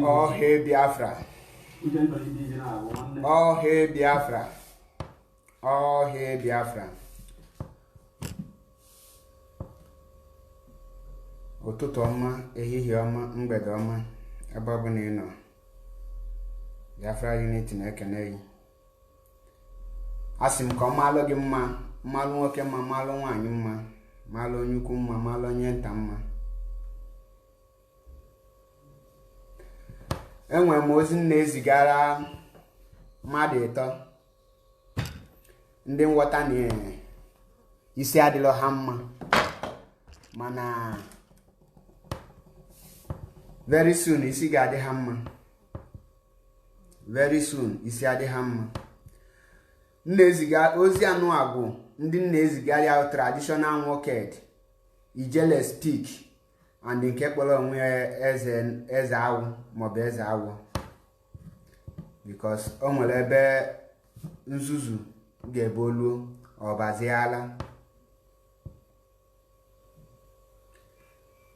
Oh, hey Biafra. Oh, hey Biafra. Oh, hey Biafra. Ụtụtụ ọma, ehihie ọma, mgbede ọma, ebe ọ bụ na ị nọ. Biafra Unity na-ekene gị. Asị m ka ọ malụ gị mma, malụ nwoke mma, malụ nwaanyị mma, malụ onye ukwu mma, malụ onye nta mma. Enwere m ozi na-ezigara mmadụ ịtọ ndị nghọta na isi adịlọ ha mma, mana very soon isi ga-adị ha mma. Very soon isi adị ha mma. Na-eziga ozi anụ agwụ ndị na-ezigara ya traditional nwokedi ijele stick and nke kpọrọ onwe eze awụ maọbụ eze awụ, because o nwere ebe nzuzu ga-eboluo ọbaziala.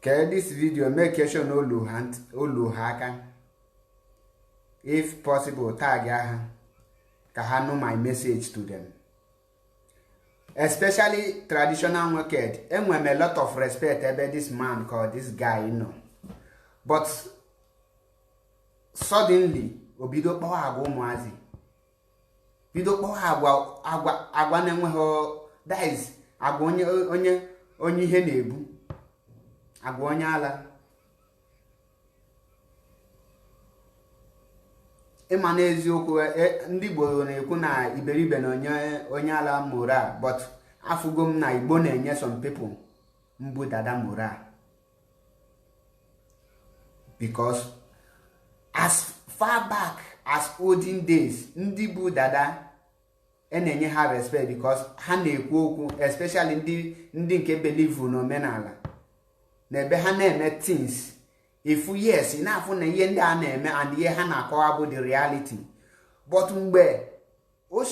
Ke this video make sure no olu ha aka, if possible tag ha ka ha know my message to them, especially traditional nwokedi. Enwere m a lot of respect ebe this man called this guy, you know. but suddenly obido kpawa agwa ụmụazị, bido kpawa agwa na-enweghị, that is agwa onye ihe na-ebu, agwa onye ala. Ịma n'eziokwu ndị Igbo na-ekwu na iberibe na onye ala moral, but afụgo m na Igbo na-enye some people mbụ dada moral, because as far back as olden days ndị bụ dada na-enye ha respect because ha na-ekwu okwu, especially ndị nke believe n'omenala na ebe ha na-eme things. If yes, na-afụ na ihe ndị a na-eme and ihe ha na-akọwa bụ the reality. But mgbe o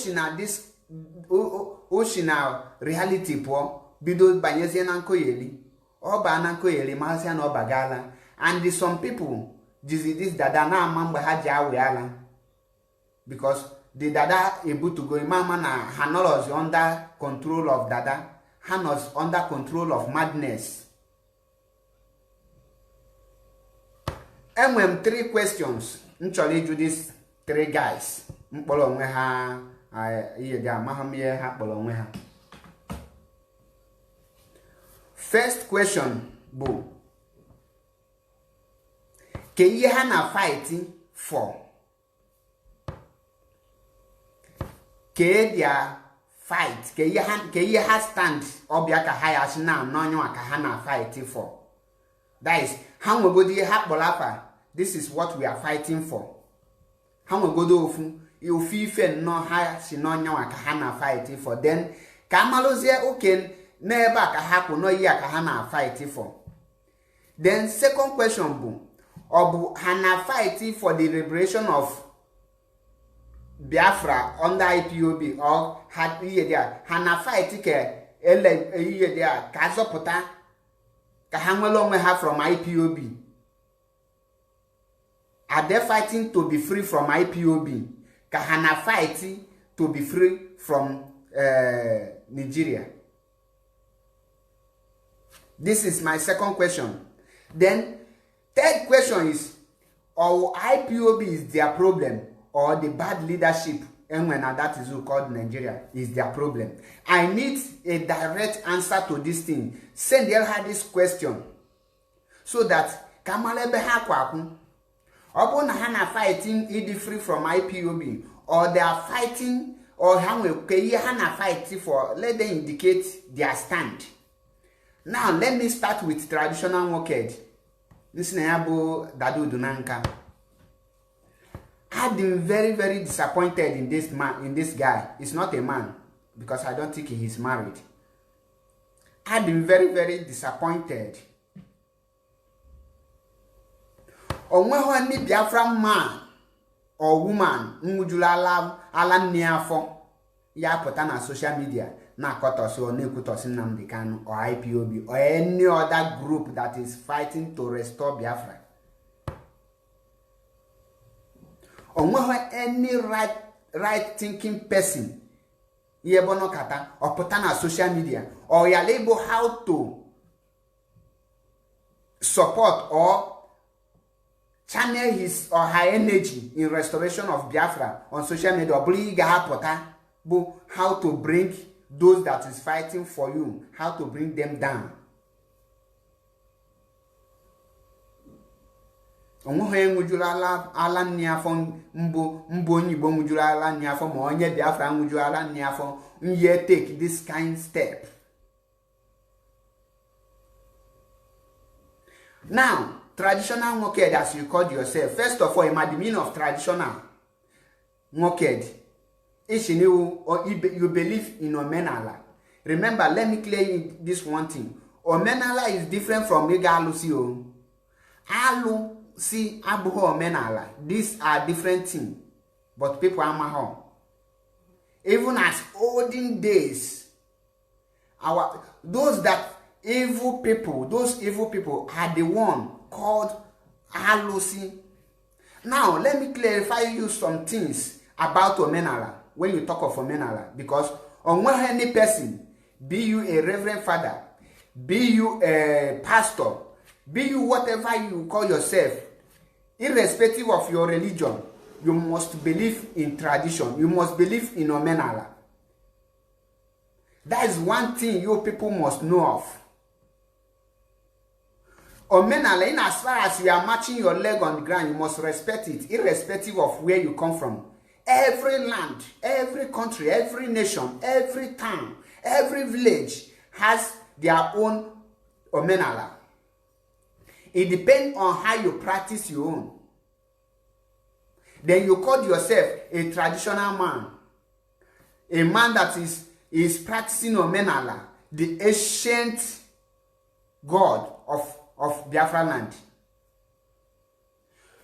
si na reality pụọ bido banyezie na nkoyeli, ọ baa na nkoyeli mazia na ọ bagala, and some people jizi this dada na-ama mgbe ha ji awe ala, because the dada ebutugo imama na ha nọrọzi under control of dada, ha nọzi under control of madness. Enwere m 3 questions m chọrọ ịjụ these 3 guys mkpọrọ onwe ha ihe dị amaghị m ihe ha kpọrọ onwe ha. First question bụ ke ihe ha na fight for, ke dia fight, ke ihe ha stand ọbịa ka ha ya si na anọnyụ ka ha na fight for. That is, ha nwegodi ihe ha kpọrọ afa, this is what we are fighting for. Ha nwegodo ofu ife nnọọ ha si n'ọnyanwa ka ha na fight for, then ka amalụzie oke n'ebe a ka ha kwụ nọ ihe ka ha na fight for. Then second question bụ, ọ bụ ha na fight for the liberation of Biafra under IPOB, or ha ihe dị a ha na fight ka ihe dị a ka azọpụta ka ha nwere onwe ha from IPOB? Are they fighting to be free from IPOB? Ka ha na fight to be free from Nigeria? This is my second question. Then third question is, or IPOB is their problem, or the bad leadership, and when that is called Nigeria, is their problem? I need a direct answer to this thing. Send her this question so that kamalebe ha kwaku, obo na ha na fighting idi free from IPOB, or they are fighting, or ha na fight for, let them indicate their stand. Now let me start with traditional nwokedi. This na yabo Dadu Dunanka. I've been very, very disappointed in this man, in this guy. He's not a man, because I don't think he's married. I've been very, very disappointed. Onweho ni Biafra man or woman nwujula ala nni afọ ya pụta na social media na akọtọsị or na-ekwutọsị Nnamdi Kanu or IPOB or any other group that is fighting to restore Biafra. Onweho any right thinking person yebono kata or pụta na social media or ya label how to support or channel his or her energy in restoration of Biafra on social media, or how to bring those that is fighting for you, how to bring them down. Onweho nwujula ala nni afọ mbụ onye Igbo nwujula ala nni afọ ma onye Biafra nwujula ala nni afọ nye take this kind step. Now, traditional nwokedi, as you called yourself, first of all, the meaning of traditional nwokedi is you believe in omenala. Remember, let me clear you this one thing. Omenala is different from Alusi. Alusi abuho omenala. These are different things, but people are maho. Even as olden days, those evil people are the one called Alusi. Now, let me clarify you some things about omenala when you talk of omenala, because on any person, be you a reverend father, be you a pastor, Be you whatever you call yourself, irrespective of your religion, you must believe in tradition. You must believe in omenala. That is one thing you people must know of. Omenala, in as far as you are matching your leg on the ground, you must respect it, irrespective of where you come from. Every land, every country, every nation, every town, every village has their own omenala. It depends on how you practice your own. Then you call yourself a traditional man. A man that is practicing omenala, the ancient god of Biafra land.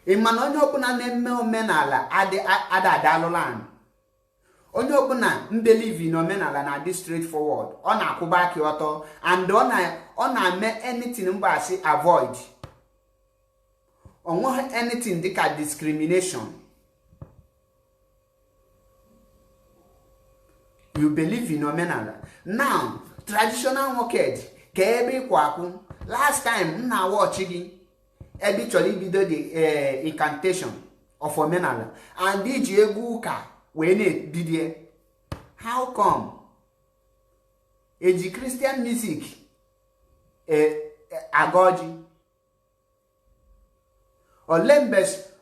A man onye ọbụla na-eme omenala ada land. Onye ọbụla believe in omenala na dị straightforward. Ọ na-akwụba aka ọtọ and ọ na-eme anything mgbasi avoid. Ọ nweghị anything dịka discrimination. You believe in omenala. Now, traditional nwokedi ka ebe kwaku. Last time na watch gị ebe chọrọ ibido the incantation of omenala and iji egwu ụka wee na-ebidie. How come? Eji Christian music agoji. Ole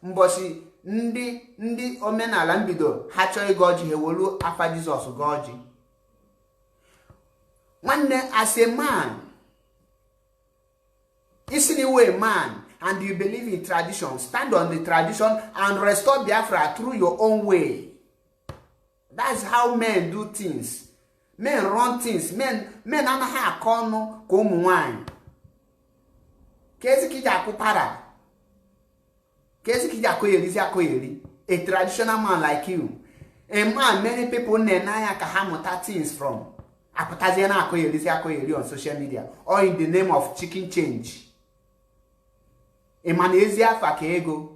mbosi ndị omenala mbido ha chọọ ịgoji ha ewolu afa Jizọs goji. Nwanne, as a man, isn't you a man and you believe in tradition, stand on the tradition and restore Biafra through your own way. That's how men do things. Men run things. Men anaghị akọ ọnụ ka ụmụ nwanyị. Kezi kija akụpara. Kezi kija akoyerizi akoyeri. A traditional man like you. A man many people nenaya ka ha muta things from. Apụtazie na akoyerizi akoyeri on social media or in the name of chicken change. Emanezi afa ka ego.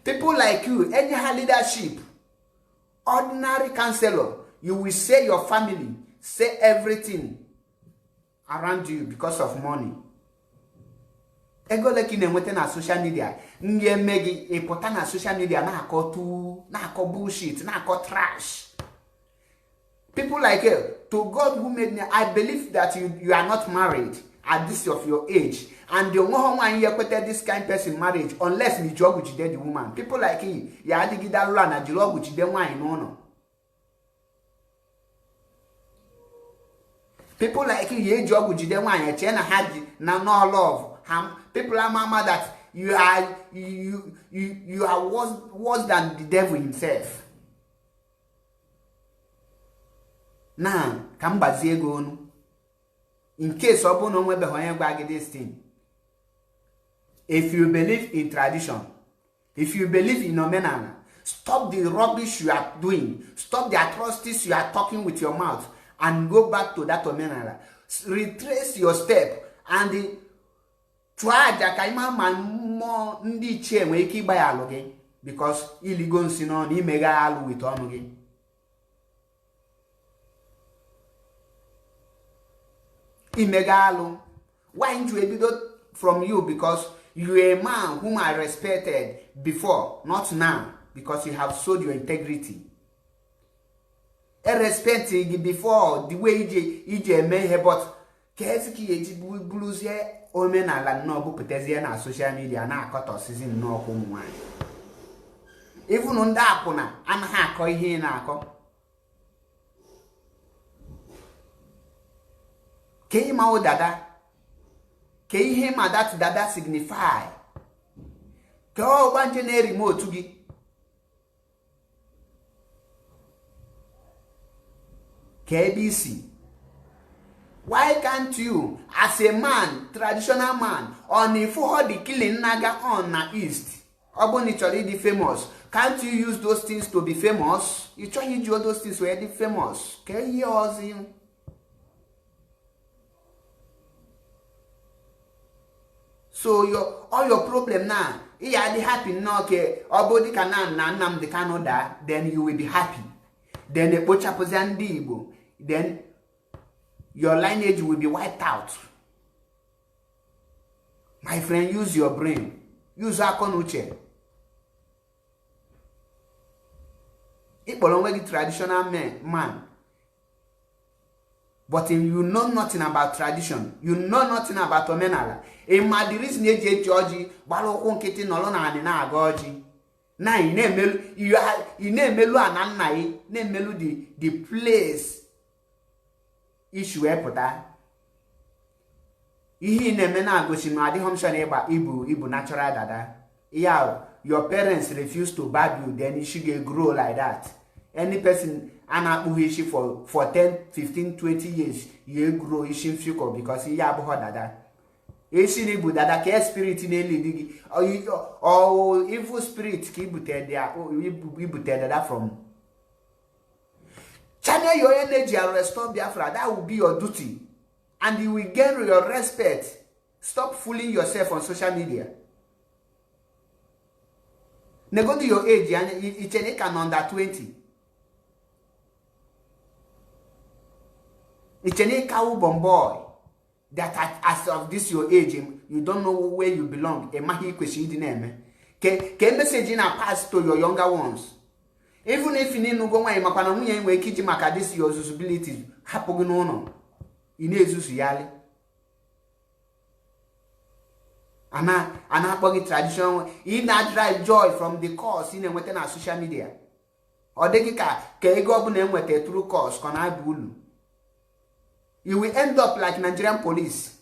People like you, any leadership, ordinary counselor, you will say your family, say everything around you because of money. Ego leki na-enweta na social media, ndị emegi ịpụta na social media na-akọ bullshit, na-akọ trash. People like you, to God who made me, I believe that you are not married at this of your age. And the one you put this kind of person marriage unless you job with the woman. People like you, you had to get that run and job with the one no. People like you job with the one you change had no love. People are mama that you are worse than the devil himself. Now, come back in case open no webe this thing. If you believe in tradition, if you believe in omenala, stop the rubbish you are doing. Stop the atrocities you are talking with your mouth and go back to that omenala. Retrace your step and try that more ndi che nwere ike ịgba ya alụ gị because iligo nsi no na imega alụ with ọnụ gị. Imega alụ. Why didn't you ebido from you? Because you are a man whom I respected before, not now, because you have showed your integrity. I respect you before the way you made, but Kesiki eji bluzie omenala no bu putezie na social media na akọtọ season no ko nwan. Even nda apuna anaghị akọ ihe na akọ. Ke ma o dada. Ke ihe ma that dada signify. Ke o banje na remote gi. KBC. Why can't you, as a man, traditional man, on if for the killing naga on na east, obonichori the famous, can't you use those things to be famous? You try to do those things where the famous. Can you use him? So all your problem now, you are the happy now, okay, obodi kana na nam the Canada, then you will be happy. Then the pocha pozandi Igbo. Then your lineage will be wiped out. My friend, use your brain. Use akonuche. Ikpolo nwegi traditional man. But you know nothing about tradition. You know nothing about omenala. The reason eji Georgie gbara ụkwụ nkịtị nọrọ na anị na-aga ọjị. Na ị na-emelu ananna ị na-emelu the place issue epụta. Ihe na-eme na-agosi na adịghị mshọ na ịgba ibu natural dada. Yeah, your parents refuse to bath you, then you should grow like that. Any person anakpughi ishi for 10, 15, 20 years, you grow ishi mfiko because you abụghị dada. Ishi na ibu dada ka spirit na-eli digi or evil spirit ka ibute dada from. Channel your energy and restore Biafra. That will be your duty. And you will gain your respect. Stop fooling yourself on social media. Nego to your age, and it's an under 20. It's an cowbomb boy that as of this your age, you don't know where you belong. A mahi kwesidi name. Can message in a pass to your younger ones. Even if you need to go away, makana munye we kiji makadisi your usability. Hapogunono. Inezusu yali. Ana bogi tradition. In that drive joy from the course in weten na social media. Or dekika ke ego obu na enwete through course kona bulu. You will end up like Nigerian police.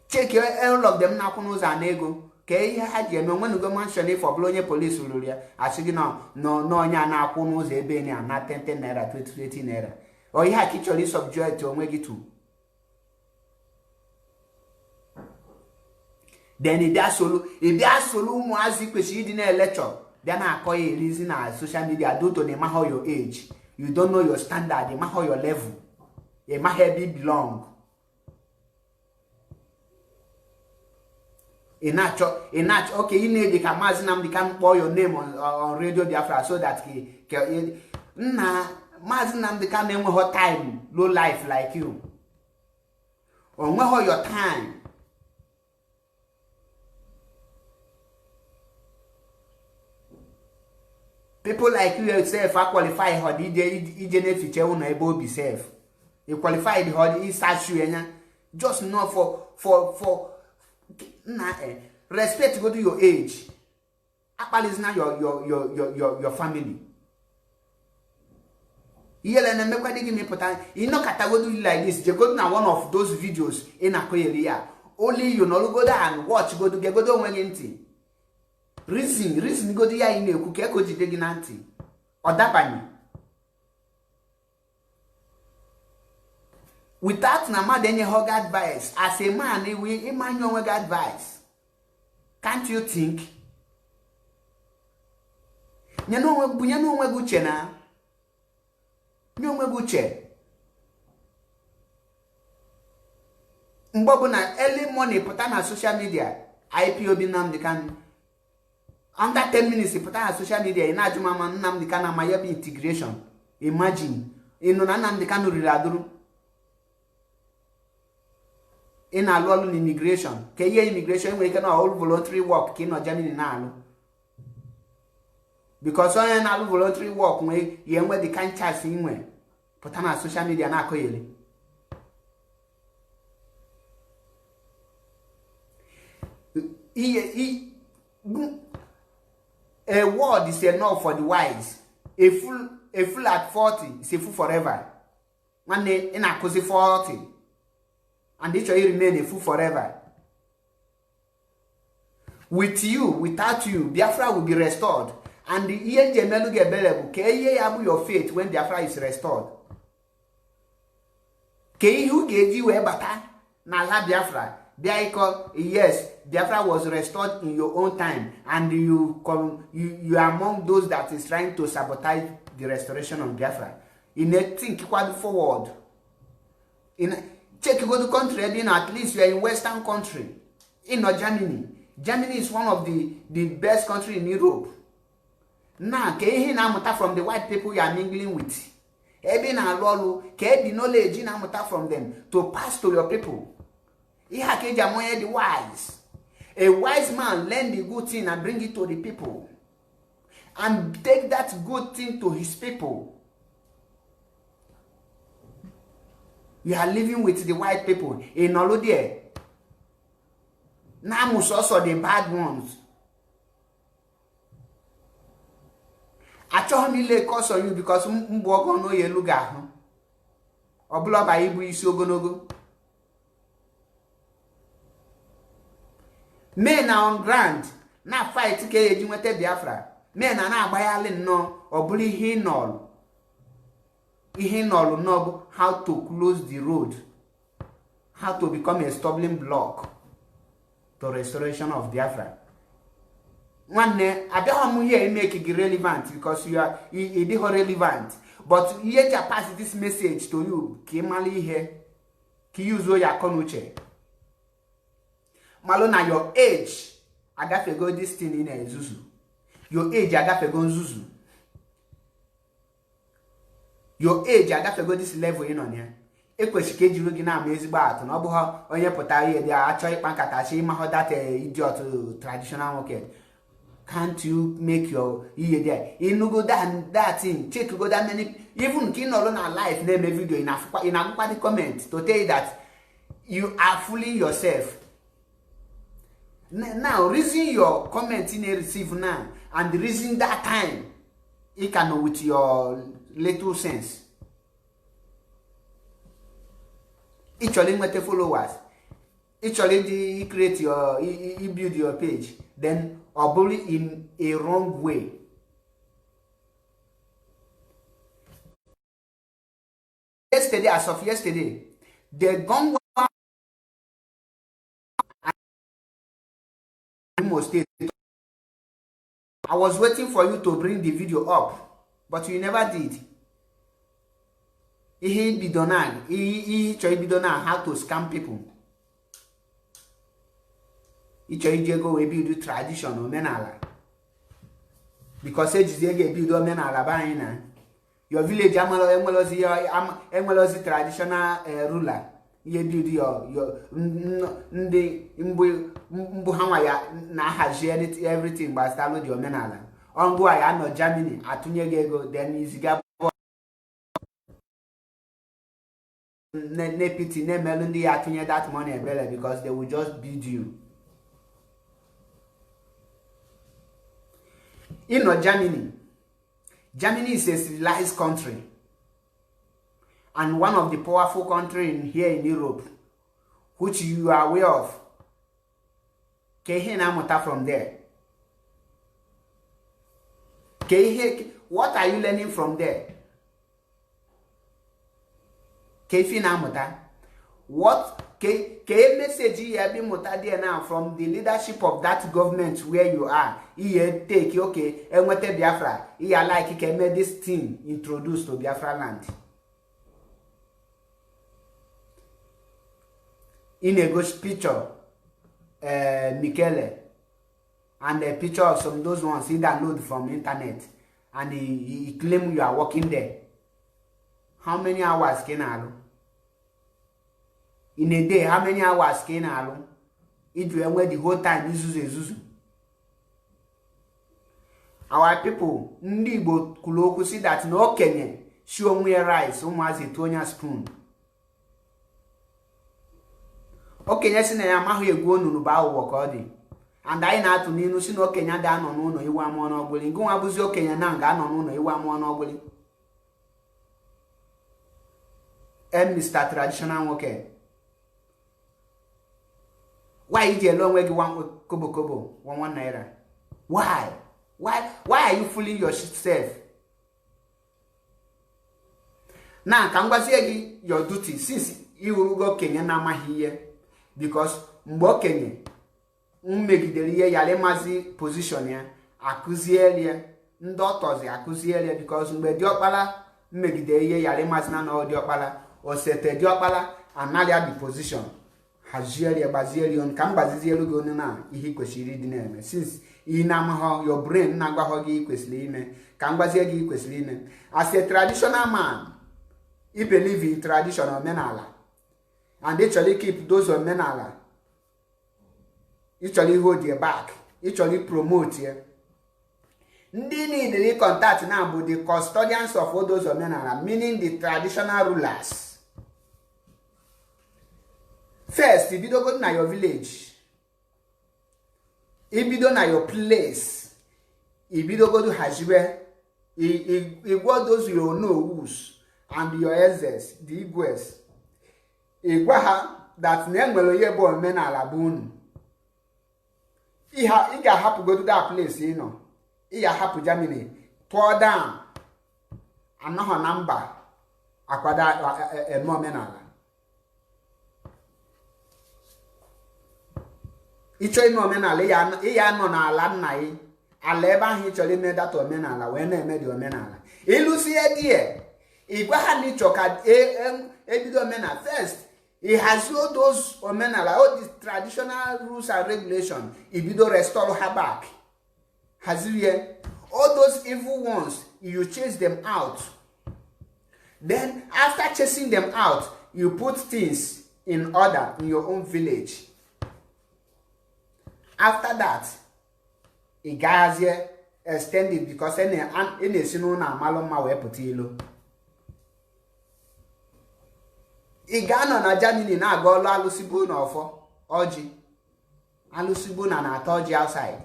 Check all of them na kuno za nego. Ke ihe ha ji eme when you go mention for blonye police uluria. Asigi no nya na kuno za ebe ni na 10 naira 20 naira. Or ihe actually subject to onwe gitu. Then if they solo muazi kwesidi na lecture, then I call you reason na social media do to the matter your age. You don't know your standard, the matter your level. The matter be belong. Okay, you need the Mazinam they can pour your name on Radio Biafra so that Mazinam they can name her time, low life like you. Or more your time. People like you yourself are qualified for the feature on able be safe. You qualify the hard statue just not for respect to go to your age. Apple is now your family. You know category like this. You go to one of those videos in a area. Only you know go there and watch go to get go to anything. Reason go to ya in a cookie go to the ginanti or dapani. Without Nama then you hug advice. As a man, we Emmanuel advice. Can't you think? You know where Gucci na? You know where Gucci? Mbobo na early money put on social media. IPOB nam the can. Under 10 minutes, you put on social media, in Ajumama Nam the Kana Mayabi integration. Imagine, in Nanam the Kanu Riladuru, in a law immigration, Kaya immigration, we can all voluntary work, King or Germany now. Because on all voluntary work, we young where the kind chance in way, put on social media, na koyeli. A word is enough for the wise. A fool at 40 is a fool forever. One day in a cozy 40. And each of you remain a fool forever. With you, without you, Biafra will be restored. And the ENJ melu get available. Ke abu your faith when Biafra is restored. Ke who gave you a bata? Na la Biafra. Yes, Biafra was restored in your own time, and you are among those that is trying to sabotage the restoration of Biafra. In a think quite forward. Check you go to country, then at least you are in Western country. In Germany. Germany is one of the best country in Europe. Now, from the white people you are mingling with. Get the knowledge from them to pass to your people. ihe a ka eji ama onye dị wise. A wise man learn the good thing and bring it to the people, and take that good thing to his people. You are living with the white people in Olodie. Now also the bad ones. Achọghị m ile curse on you because mgbe ọgọ no yelu ga ahụ. Ọbụla ba ibu isi ogologo. Men are on ground na fight ka eji nweta Biafra. Men na agbanyali nnọọ ọbụla ihe nọlụ. Ihe nọlụ nọbụ how to close the road. How to become a stumbling block to restoration of Biafra. Nwanne, abịaghị m here make it relevant because you are it is relevant. But ihe ja pass this message to you ka ịmali ihe ka use ya konuche. Malo na your age agafego this thing in ezuzu. Your age agafego nzuzu. Your age agafego this level in on here. Ekwesị ka ejiri gị na ama ezigbo atụ na ọ bụghị onye pụtara ihe dị achọ ịkpa nkata chi ịmahụ that idiot traditional nwokedi. Can't you make your ihe there? You go that thing, check go that many, even kin no na life name a video in a the comment to tell you that you are fooling yourself. Now reason your comment in a receive now and reason that time you can with your little sense. Each only with the followers. Each only create your you build your page. Then or bully in a wrong way. Yesterday, as of yesterday, the gun State. I was waiting for you to bring the video up, but you never did. He bidona how to scam people. Go we build tradition omenala. Because age is build omenala by na. Your village enwelozi traditional ruler. You build your mbu hanwa ya na haji everything but start the omenala. Ongo ya no Germany atunye ego then iziga ne pity ne melundi atunye that money ebele because they will just build you. You know, Germany is a civilized country and one of the powerful countries here in Europe, which you are aware of. From there. What are you learning from there? What message you have been there now from the leadership of that government where you are? You take okay, and what Biafra? You like you can make this thing introduced to Biafra land. In a good picture, Michele, and a picture of some of those ones he download from internet, and he claim you are working there. How many hours can I do? In a day, how many hours can I do? It will wait the whole time. This our people, Ndibo Kuloku see that no Kenyan show me rice, almost a Tonya spoon. Okay, yes, I am here going to buy work all day. And I know to Nino, see no Kenya down on no, you want more no willing. Go up with your Kenya now, no, you want more no willing. And Mr. Traditional okay. Why is you long way you want kobo 1 naira? Why? Why are you fooling yourself? Now, can I say your duty since you will go Kenya nama here? Because mbo Kenya mmegidere yale mazi position ya akuziele ndotozi akuziele because mgbe diokpala mmegidere yale mazi na no diokpala o sete diokpala analia the position hajiele baziele on kan baziele go na ihe kwesiri dị na-eme since inamaho your brain na gwaho gị kwesiri ime kan gbazie gị kwesiri ime as a traditional man you believe in traditional omenala and actually keep those omenala. Actually hold your back. Actually promote you. Ndị need the contact now with the custodians of all those omenala, meaning the traditional rulers. First, if you don't go to your village, if you don't know your place, if you don't go to Hajibe, if what those you know who's and your elders, the Igwes, Igwaha that name will ye bo omenala bunu. He can have to go to that place, you know. He have to Germany, pour down, and not her number, akwada a momenala. Icho no menala, ya no na ala nai, aleba he chole made that omenala, when they made the omenala. Elucia dear, Igwaha ni choka omena first. He has all those omenala, all these traditional rules and regulations. If you don't restore her back, has here all those evil ones, you chase them out. Then after chasing them out, you put things in order in your own village. After that, a guy has here extended because any sinuna maloma we putilo. Igano na Germany na go lo alusibu na ofo oji. Alusibu na atoji outside.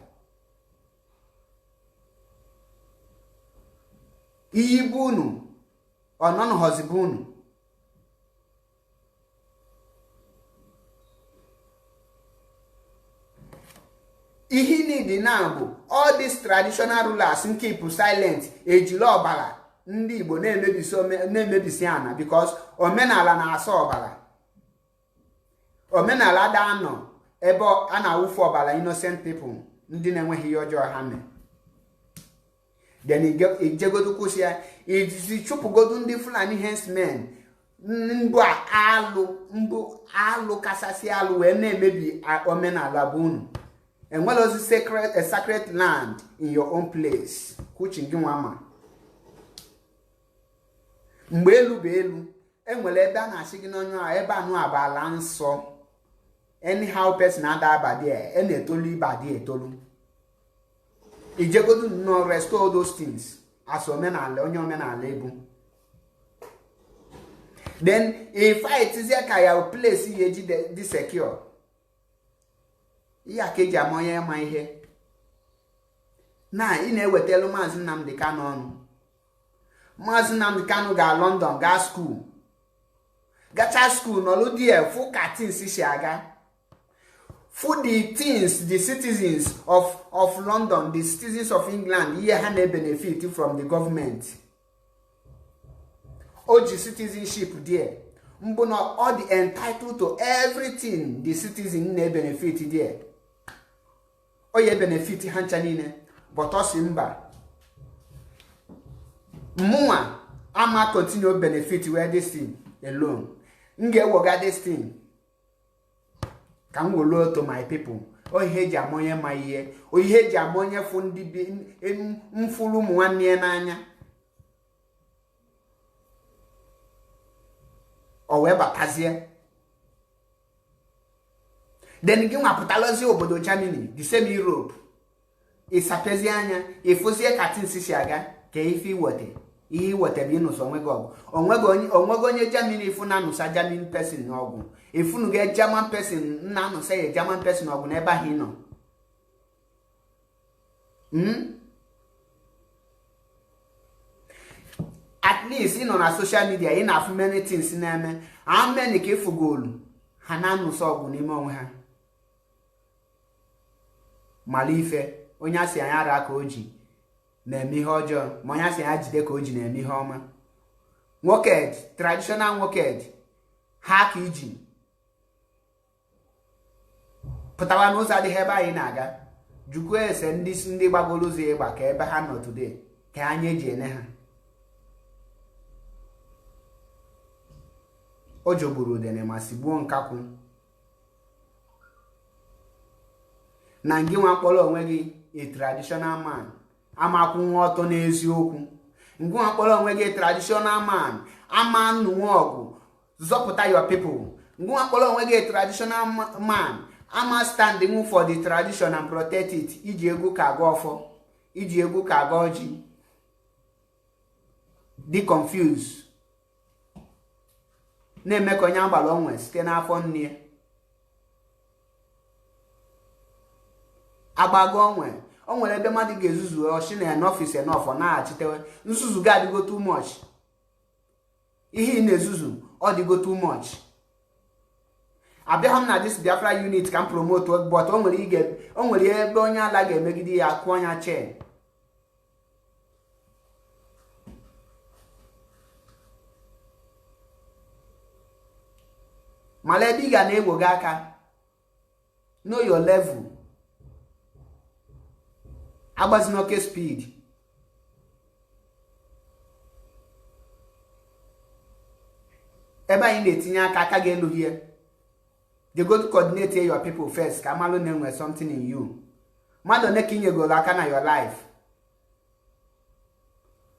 Iyibunu onon hozibunu. Ihi need na bu all these traditional rulers keep silent ejilo obala. Ndị Igbo na-emebisi ana because omenala na-asa ọbara. Omenala da anọ ebe a na-awụfu ọbara innocent people ndị na-enweghị ihe ọjọọ ha mee. Then ijegodu kwụsị ya iji chụpụgodu ndị Fulani herdsmen mbụ alụ kasasị alụ wee na-emebi omenala bụ unu. Enwere ozi a sacred land in your own place kwuchi gị nwama. Mgbe elu bụ elu, enwere ebe a na-achị gị n'onye a ebe anụ abala nsọ. Anyhow person ada abadi e na-etolu ibadi etolu. Ijegodu no restore those things as omenala onye omenala ebu. Then if fight is ya ka ya place ye ji the secure. Iya keji amoye ma ihe. Na ị na-ewetelu Maazị Nnamdi Kanu ọnụ. Maazị Nnamdi Kanu ga London ga school. Gacha school no lo die fu katin si si aga. For the things, the citizens of London, the citizens of England, here have benefit from the government. OG citizenship there. Mbono all the entitled to everything the citizen benefit there. Oye benefit hanchanine, but osimba. Mua ama continue benefit where this thing alone. Nge woga this thing. Can we low to my people? Oh, heji amonye ma ihe. Oh, heji amonye fundi mfulu mwanne n'anya. O we batazie. Then gi nwa putalozi obodo Germany, the same Europe. Isapezi anya, ifuzie katin sisi aga, ke ifi wote. Ihe wote bi no so onwego. Onwego onye Germany ifu na nusa German person ogu. If you get German person, now say a German person or never he no. At least in on a social media, in have many things in them. How many careful goal? Hananu saw Gunimo ha. Malife, Onyasi Ayara Koji, Nemi Hojo, Moyasi Ajide Koji, Nemi Homa. Nwokedi, traditional nwokedi, Hak Iji. Pụtawa n'ụzọ adịghị ebe anyị na-aga jukwa ese ndị gbagoro ụzọ ịgba ka ebe ha nọ today ka anyị eji ene ha o jogburu udene ma sigbuo nkakwu na ngị nwa mkpọrọ onwe gị a traditional man amakwu nwa ọtọ n'eziokwu ngị nwa mkpọrọ onwe gị a traditional man ama nnụnwe ọgụ zọpụta your people ngwa kpọrọ onwe gị traditional man ama standing for the tradition and protect it. Iji egwu ka aga ọfọ, iji egwu ka aga ọjị, dị confused, na-eme ka onye agbara onwe site n'afọ nne agbago onwe. O nwere ebe mmadụ ga-ezuzu ọchị na n'ọfịs enọfọ na-achịtewe nzuzu gị adịgo too much. Ihe ị na-ezuzu ọ dịgo too much. Abịaghị m na dis Biafra unit ka m promote but o nwere ebe onye ala ga-emegide ya kụọ ọnya chen. Mala ebe ị ga na-ewogo aka, know your level, agbazina oke speed. Ebe anyị na-etinye aka ga-elughie. They go to coordinate your people first. Ka amalụ na-enwe something in you. Mmadụ one ka inyegoro aka na your life?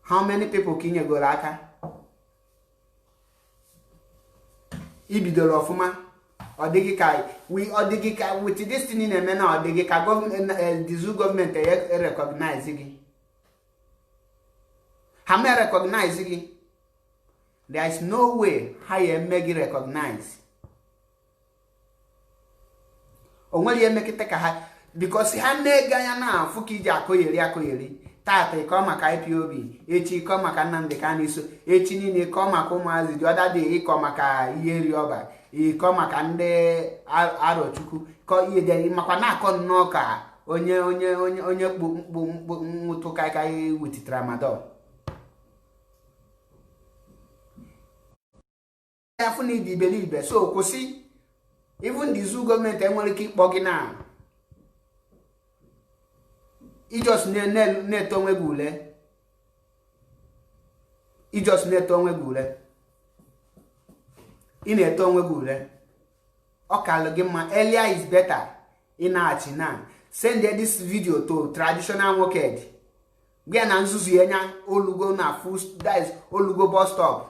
How many people ka inyegoro aka? Ibidoro ọfụma. Ọ dịghị ka with this thing na-eme na ọ dịghị ka the zoo government recognize gị. Ha may recognize gị. There is no way ha ya eme gị recognize. O nwere ihe mekịta ka ha because ha na-ege anya na afụ ka iji akọgheri tata ịkọ maka IPOB, echi ịkọ maka Nnamdi Kanu Iso, echi niile ịkọ maka ụmụazị dị ọda dị ịkọ maka ihe ri ọba, ịkọ maka ndị Arochukwu, kọ ihe dị makwa na-akọ nnọọ ka onye kpu nwụtụ kaikai with tramadol. Afụ na ịdị iberibe so kwụsị. Even the zoo government enwere ike ịkpọ gị na ijos na-eto onwe gị ule. Ijos na-eto onwe gị ule. Ị na-eto onwe gị ule. Ọ kalụ gị mma. Earlier is better. Ị na-achị na. Send this video to traditional nwokedi. Gị na nzuzu ya nya olugo na that is olugo bus stop.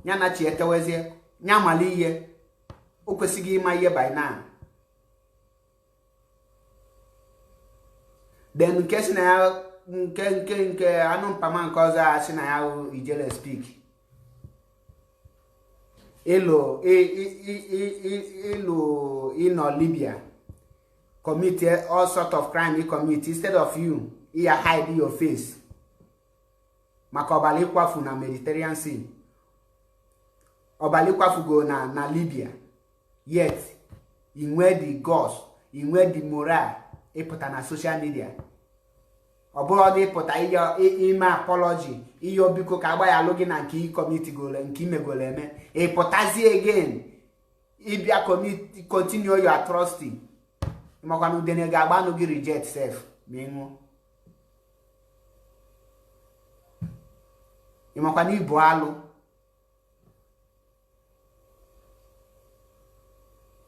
Nya na chi etewezie. Nya mali ihe. O kwesịghị ịma ihe by now. Then nke si na ya nke anụ mpama nke ọzọ a si na ya ijele speak. Ịnọ Libya commit all sort of crime you commit instead of you hide your face. Maka ọbali kwafu na Mediterranean Sea. Ọbali kwafu go na Libya. Yet, inwe the gods, inwe the moral, ịpụta na social media. Ọ bụrụ dị ịpụta ime apology, iyo biko ka agba ya alụ gị na nke community gole, nke imegole eme. Ịpụtazi again, ịbịa continue your atrocity. Ịmakwa na udene ga-agbanụ gị reject self, ma ịnwụ. Ịmakwa na ibu alụ.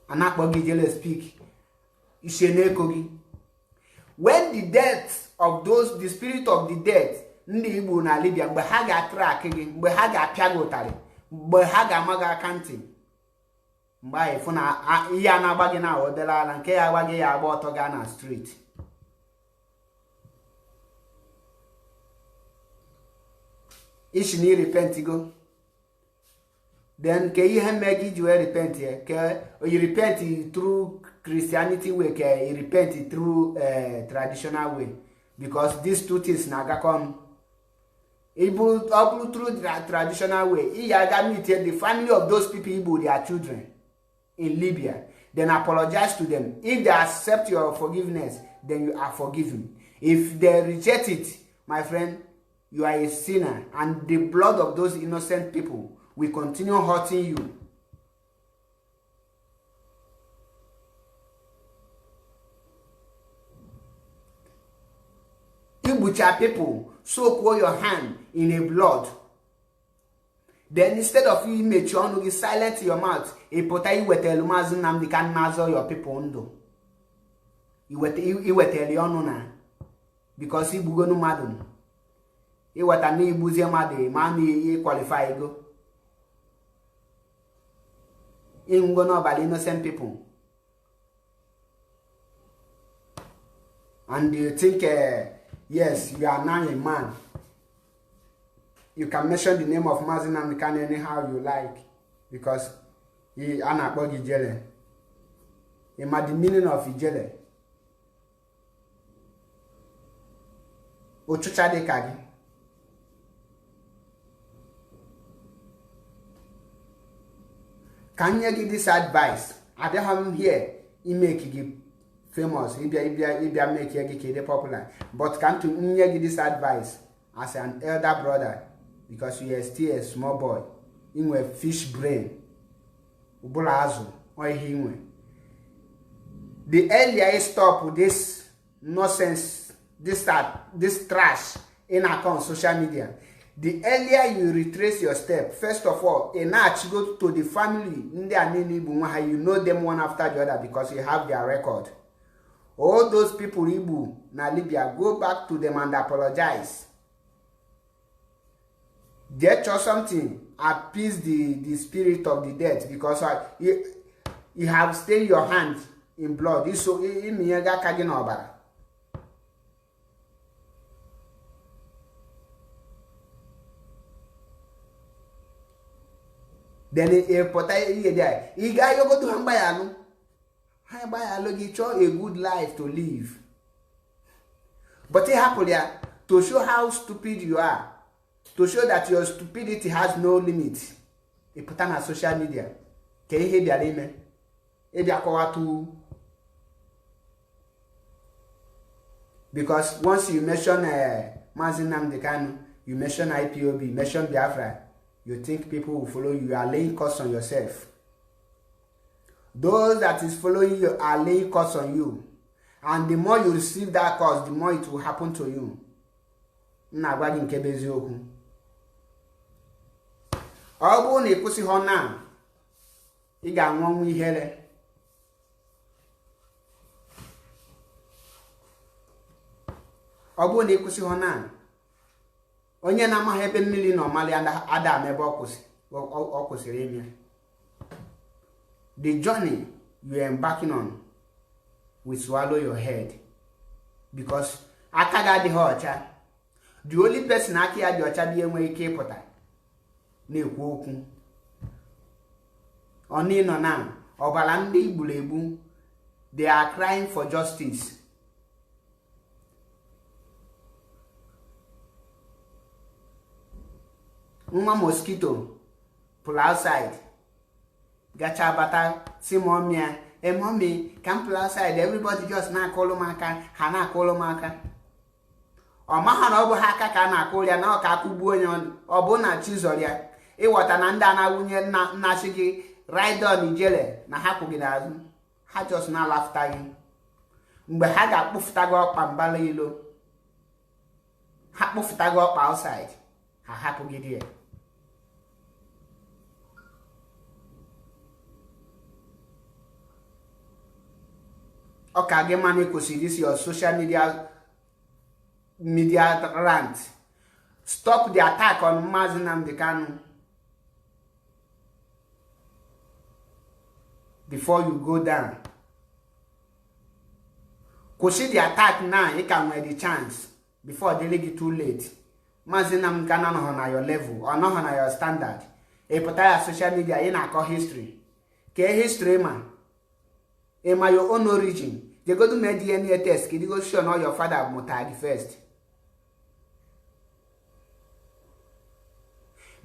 Anakpogi jele speak. Isheneko. When the death of the spirit of the dead, ndị Igbo na Libya, mgbe ha ga-atrak gị, mgbe ha ga-apịa gị ụtarị, mgbe ha ga-ama gị akantị, mgbe anyị fụ na ihe a na-agba gị na odela ala, nke ya agba gị ya agba ọtọ gaa na street. Ishi na repent go. Then ke ihe mmegi ji wee repent here ke you repent through Christianity way ke you repent through traditional way because these two things na come Igbo through the traditional way. Iyaga meet the family of those people, Igbo, their children in Libya. Then apologize to them. If they accept your forgiveness, then you are forgiven. If they reject it, my friend, you are a sinner, and the blood of those innocent people will continue hurting you. Igbucha people soak all your hand in a blood. Then instead of you you silent your mouth. Ipota iwetelu mazu Nnamdi Kanu mazo your people ndo. Iwetelu onu na. Because ibugonu madu. Iweta ni ibuzie madu. Mani qualify go. in go about innocent people. And you think, yes, you are now a man. You can mention the name of Mazi Nnamdi Kanu anyhow you like. Because he anakpo ijele. He made the meaning of ijele. Ochucha de kagi. Can you give this advice? I don't have him here. He make you famous. He make you popular. But can you give this advice as an elder brother? Because you are still a small boy. In a fish brain. Ubulazo. Or him. The earlier you stop with this nonsense, this trash in account social media, the earlier you retrace your step. First of all, you go to the family, you know them one after the other because you have their record. All those people Ibu na Libya, go back to them and apologize. Get or something, appease the spirit of the dead because you have stained your hand in blood. Then you go to Hambayano. Hambayano give you a good life to live. But it happened to show how stupid you are, to show that your stupidity has no limit. You put on social media. Can you hear the name? Because once you mention Mazi Nnamdi Kanu, you mention IPOB, mention Biafra, you think people will follow you. You are laying curse on yourself. Those that is following you are laying curse on you. And the more you receive that curse, the more it will happen to you. Nagwagi nkebezi okwu. Obu na ikusi hona. I ga-anwụ ihere. Obu na ikusi hona. Onye na-amaghị ebe mmiri normally Adam ebe ọ kwụsịrị ime. The journey you are embarking on will swallow your head because aka ga adịghị ọcha. The only person aka ya dị ọcha bụ enwe ike ịpụta na-ekwu okwu. Oni nọ na ọbara ndị igburu egbu, they are crying for justice. Nwa mosquito pull outside. Gacha bata si mommy, hey mommy, come pull outside. Everybody just na kolo maka, hana kolo maka. O maha na obu haka ka na kolo ya na o ka kubu onye obu na chizoria. I wata na nda na wunye na shigi ride on ijele na ha kwugi n'azụ. Ha just na laughter gị. Mgbe ha ga-akpụfụta gị ọkpa mbala ilo. Ha kpụfụta gị ọkpa outside. Ha hapụ gị there. Okay, again, man, you see this your social media rant. Stop the attack on Mazi Nnamdi Kanu before you go down. Cause see the attack now, you can make the chance before they get too late. Mazi Nnamdi Kanu not on your level or not on your standard. A particular social media in our history. Ke history man. In my your own origin, they go to make DNA test. Can you go show now your father Mutagi first?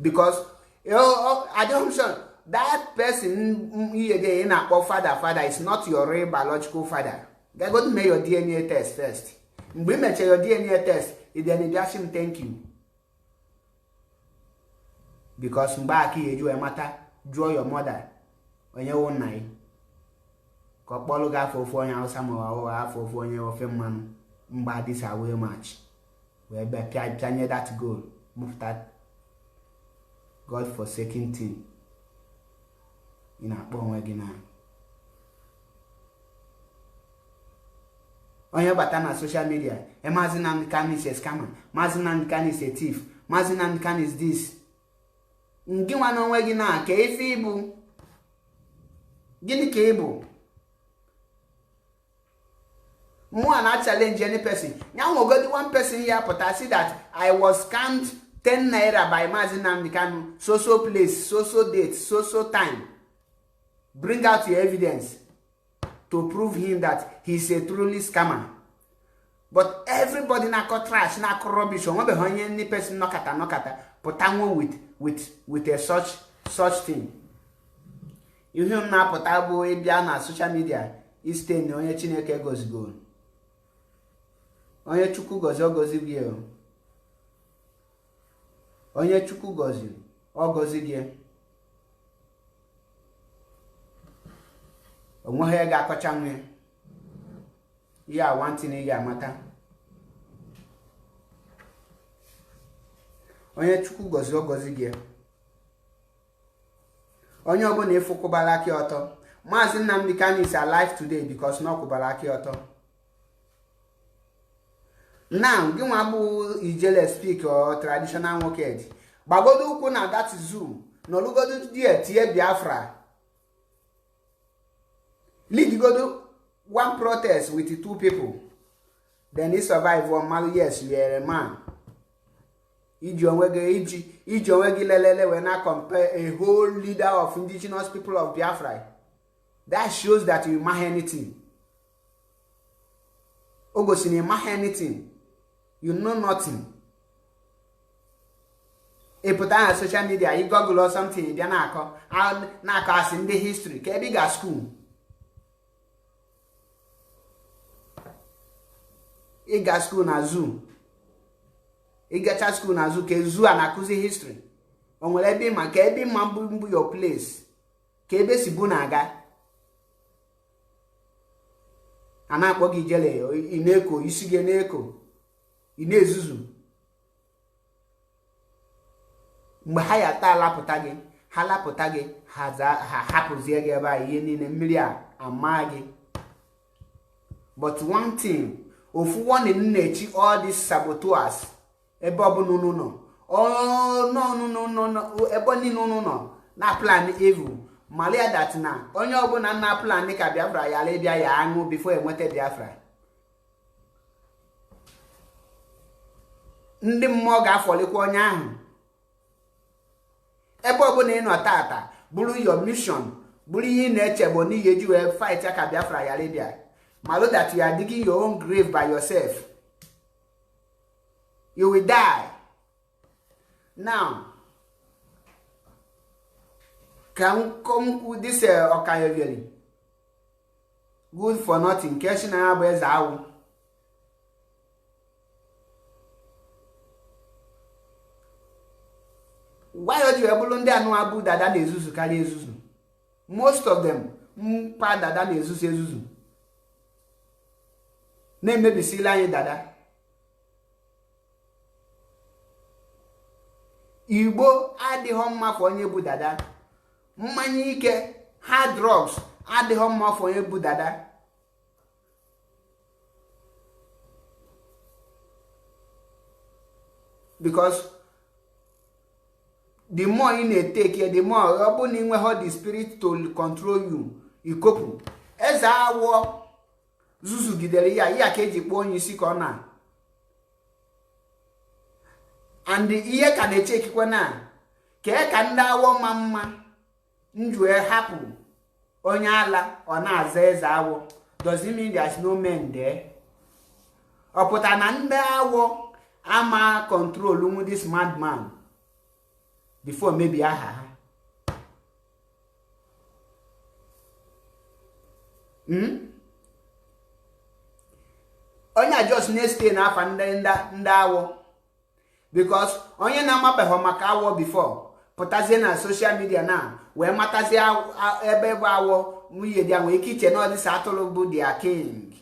Because I don't sure that person in a father is not your real biological father. They go to make your DNA test first. We make your DNA test, then they ask him thank you. Because mbaki you a matter, draw your mother on your own night. Kopolo ga for onye Hausa ma wa afọ onye ofe mmanụ mgba this away match we be pianye that goal move that God forsaken team in akpọ onwe gị na onye bata na social media Mazi Nnamdi Kanu is a scammer, Mazi Nnamdi Kanu is a thief, Mazi Nnamdi Kanu is this. Ngi nwa na onwe gị na ka ife ibu Gịnị ka ị bụ? Mụ na challenge any person. Now we go to one person here, but I see that I was scammed 10 naira by Mazi Nnamdi Kanu, so place, so date, so time. Bring out your evidence to prove him that he's a truly scammer. But everybody na trash, na rubbish. One behind any person knockata, but with a such thing. You hear na potable na social media. Is staying onye Chineke goes go. Onye Chukwu gozi gị. Onye Chukwu gozi, ọ gozi gị. Onweghị ga-akọcha nwe. Ya one thing ị ga-amata. Onye Chukwu gozi, ọ gozi gị. Onye ọbụla ịfụkwụbara aka ọtọ. Mazi Nnamdi Kanu is alive today because no kwụbara aka ọtọ. Now, gị nwa bụ ijele speak or traditional nwokedi. Gbagodo ukwu na that zoo. Nolugodo die tie Biafra. Lead go one protest with 2 people. Then he survive one man. Yes, you are a man. Iji onwe gị lelele when I compare a whole leader of indigenous people of Biafra. That shows that you matter anything. Ogosi you matter anything. You know nothing. You put on social media, you Google or something, you na as in the history. Ke big school. You got school na zoo. You get school na zoo. Ke zoo anakuzi history. Onwere ebe ma ke ebe ma bu your place. Ke ebe si bu na aga. Ana akpọ gị jele ineko isi gị n'eko inezuzu mgbe ha ya ta lapụta gị ha lapụta gị ha hapụzie gị ebe ihe niile mmiri a ama gị. But one thing ofu one na-echi all these saboteurs ebe ọbụla unu nọ no ebe niile unu nọ na plan evil. Malia that na onye ọbụla na plan ka Biafra ya lebia ya aṅụ before enweta Biafra. Ndị mmụọ ga-afọlikwa onye ahụ. Ebe ọbụla ị nọ tata bụrụ your mission, bụrụ ihe na-eche bụ n'ihe ji wee fight ka Biafra ya lebia. Malo that you are digging your own grave by yourself. You will die. Now, can come with this Okayeveli. Good for nothing. Keshina Abez Awu. Why are you able to know Abu Dada Nezuzu Kali Ezuzu? Most of them, Pa Dada Nezuzu. Name maybe Sila Dada. Igbo adi homma for onye Dada. Mmanya ike, hard drugs, adịghị mma for onye bụ dada. Because the more you na-take here, the more ọ bụ na inwe the spirit to control you, ikopu. Eze awọ zuzugidere ya ka eji kpọọ onye isi ka ọ na. And ihe ka na-echekikwa na ka ndị awọ ma mma. Njue hapu onye ala ọ na-aza eze awọ. Does it mean there's no men there? Ọ pụta na ndị awọ ama control this madman before maybe aha. Onye just na-stay na afa ndị awọ because onye na-amabeghị maka awọ before pụtazie na social media na wee matazie ebe bụ awọ nwunye dị nwee ike iche na ọdịsa atụrụ bụ dia king.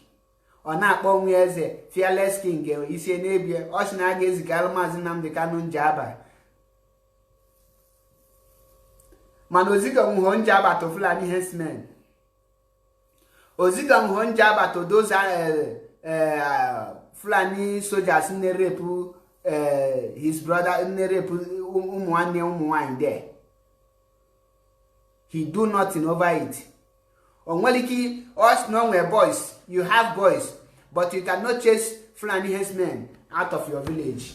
Ọ na-akpọ nwa eze fearless king isi n'ebie ọ sị na a ga-ezigara Maazị Nnamdi Kanu Njaba. Mana oziga nwụọ Njaba to Fulani herdsmen. Oziga nwụọ Njaba to those Fulani soldiers na-rape his brother na-rape ụmụ nwanne ụmụ nwanyị there. He do nothing over it. onweliki us no nwere boys, you have boys, but you cannot chase Fulani herdsmen out of your village,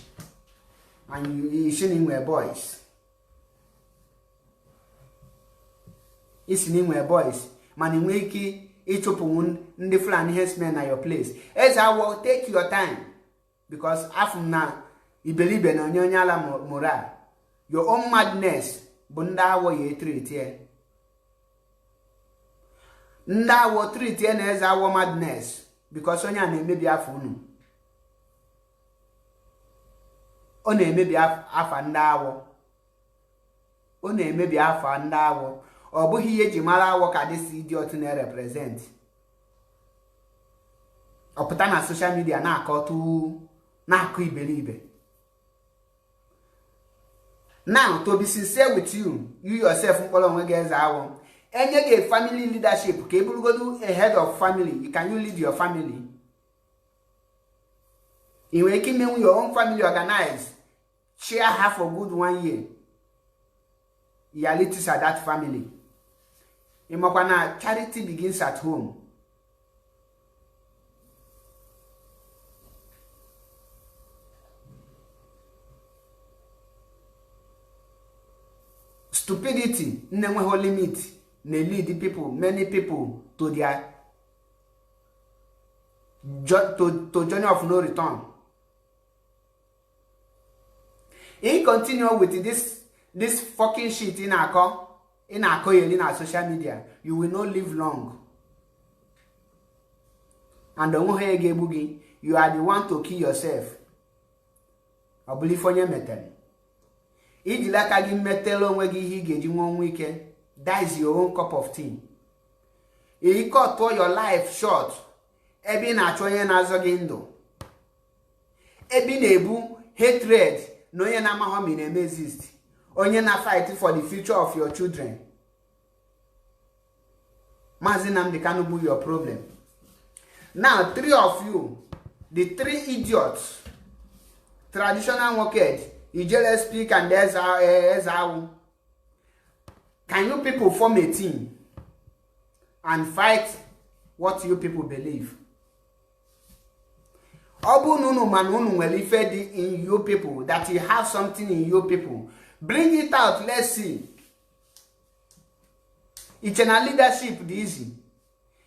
and you shouldn't wear boys. Isn't wear boys, man in wiki ichopun ndị Fulani herdsmen at your place. As I will take your time, because after now you believe in onyonyala moral. Your own madness, bunda wo ye treat here. Nda wo treat here as our madness, because onya na maybe afunu. One maybe afa ndawo. One maybe afa ndawo. Obuhi ye jimara wo ka this idiot na represent. Opụta na social media na akọtu na akọ iberibe. Now, to be sincere with you yourself, any family leadership, capable go do a head of family, can you lead your family? In making your own family organized, share half a good 1 year. Realities are that family. In Mokwana, charity begins at home. Stupidity never limit may lead people, many people, to their to journey of no return. He continue with this fucking shit in our social media. You will not live long. And the you are the one to kill yourself. I believe on your metal. If you like to metal on where he get you 1 weekend, that is your own cup of tea. If you cut all your life short, ebi na choye na zogendo. Ebi nebu hatred, no ye na mahomi ne exist. Onye na fight for the future of your children. Mazinam de Kanu your problem. Now 3 of you, the 3 idiots, traditional nwokedi, Ijele speak and there's how. Can you people form a team and fight what you people believe? Obu nunu manunu welifedi in you people, that you have something in you people. Bring it out, let's see. It's a leadership easy.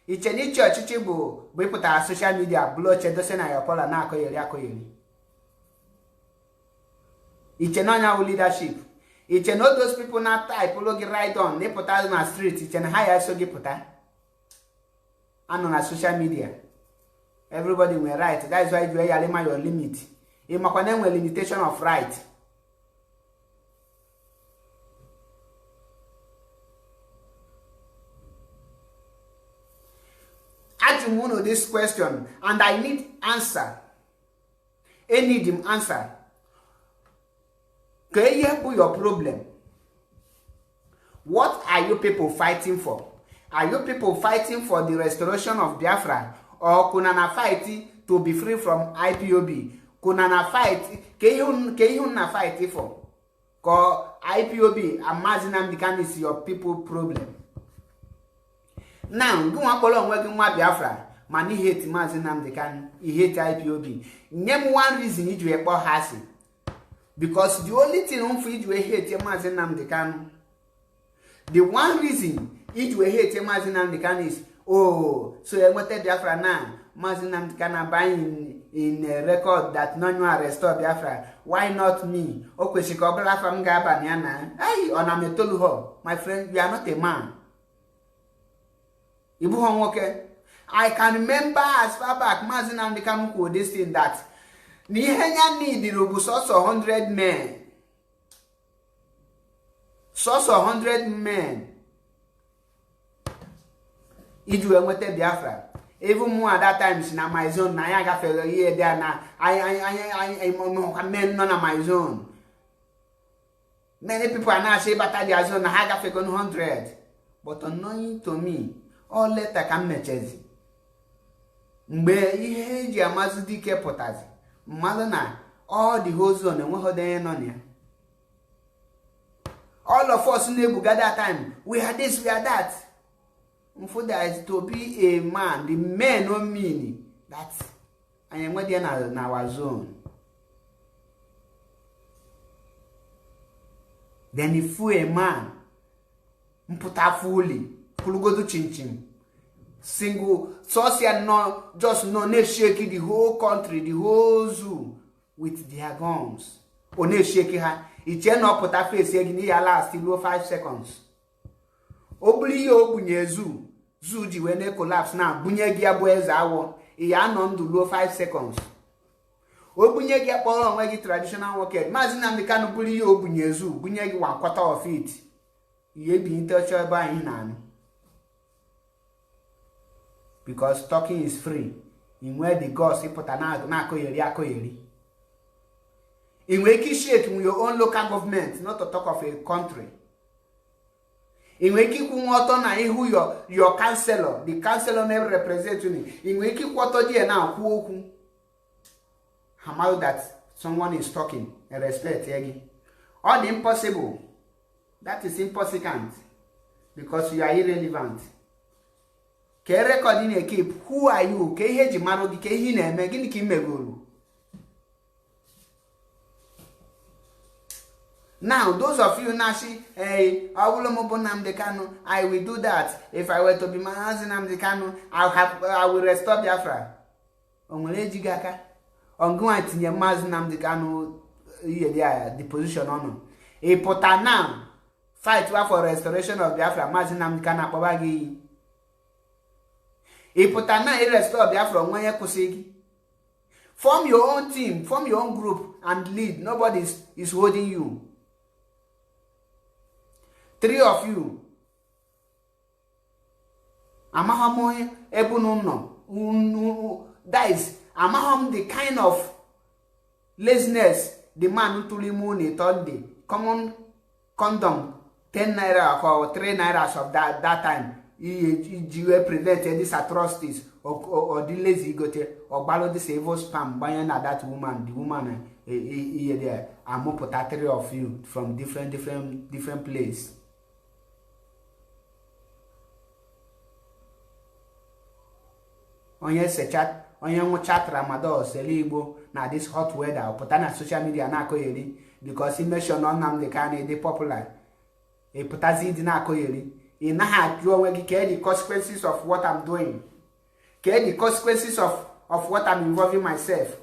It's an church chichibu we put our social media block doesn't na yopola na akoyeri. It's not leadership. It's not those people not type logi right on. They put us on street. It's an higher so get put and on social media. Everybody will right. That is why you are your limit. You make a limitation of right. Ask him this question, and I need answer. I need him answer. Can you help your problem? What are you people fighting for? Are you people fighting for the restoration of Biafra? Or kunana fighting to be free from IPOB? Kunana fight? Can you na fight for? Because IPOB and Mazinam Dikan is your people problem. Now, go on along working with Biafra. Man, he hate Mazinam Dikan. He hate IPOB. Name one reason you do about Hasi. Because the only thing on which we hate Mazinam Dikan. The one reason each we hate Mazinam Dikan is, oh, so I wanted Biafra now. Mazinam Dikan buying in a record that none will restore Biafra. Why not me? Okay, she called from Gabaniana. Hey, on a metoluho, my friend, you are not a man. I can remember as far back Mazinam Dikan who this thing that Nihenya need the robust 100 men. Source 100 men. Iju went Biafra. Even more at that time, in my zone, I got a year there now. I men none of my zone. Many people are now saying, but their zone, I got 100. But unknowing to me, all letter can match it. Mbe ihe ji amazu dike potazi. Malona, all the whole zone and what they on here. All of us in the that time, we had this, we had that. For that to be a man, the men no mean that I am within our zone. Then if you a man, mputa fully, kulugo do chin chin. Single, social no, just no, ne shaking the whole country, the whole zoo with their guns. Or ne shaking her, it turn up put her face again, he last still 5 seconds. Obli yo bunye zoo di when they collapse now, bunye gia boys awo, ya non do low 5 seconds. Obunye gia polo wegi traditional worker, mazina the can bully yo bunye zoo, bunye 1/4 of it. Ye be intellectual by in. Because talking is free. In where the gossip put na koyeri. In where you shake with your own local government, not to talk of a country. In where you na who your councillor, the councillor never represent you. In where you water there now, who that someone is talking and respect again. All the impossible. That is impossible because you are irrelevant. Ke record in a keep. Who are you? Ke heji maro di ke hine me gini ki megolu. Now, those of you nashi, hey, I will do that. If I were to be managing Namdekano, I will restore Biafra. Onwele jigaka. Onguwa tinye mazin Namdekano the position on. E potana fight for restoration of Biafra mazin Namdekano akobagi. Ipotana restore Biafra onweye kusigi. Form your own team, form your own group and lead. Nobody is holding you. 3 of you. Amaham ebununo. That is amaham the kind of laziness the man who tuli money Thursday. Common condom 10 naira for 3 naira of that time. You prevented these atrocities or the lazy gote or ballo this evil spam buying at that woman, the woman there. I'm more 3 of you from different places. Onye se chat, onye nwo chat Ramadan seli Igbo na this hot weather put na social media na akoyeri because he mention on the kind dey popular. E putazi di na akoyeri. E na ha draw we care the consequences of what I'm doing. Care the consequences of what I'm involving myself.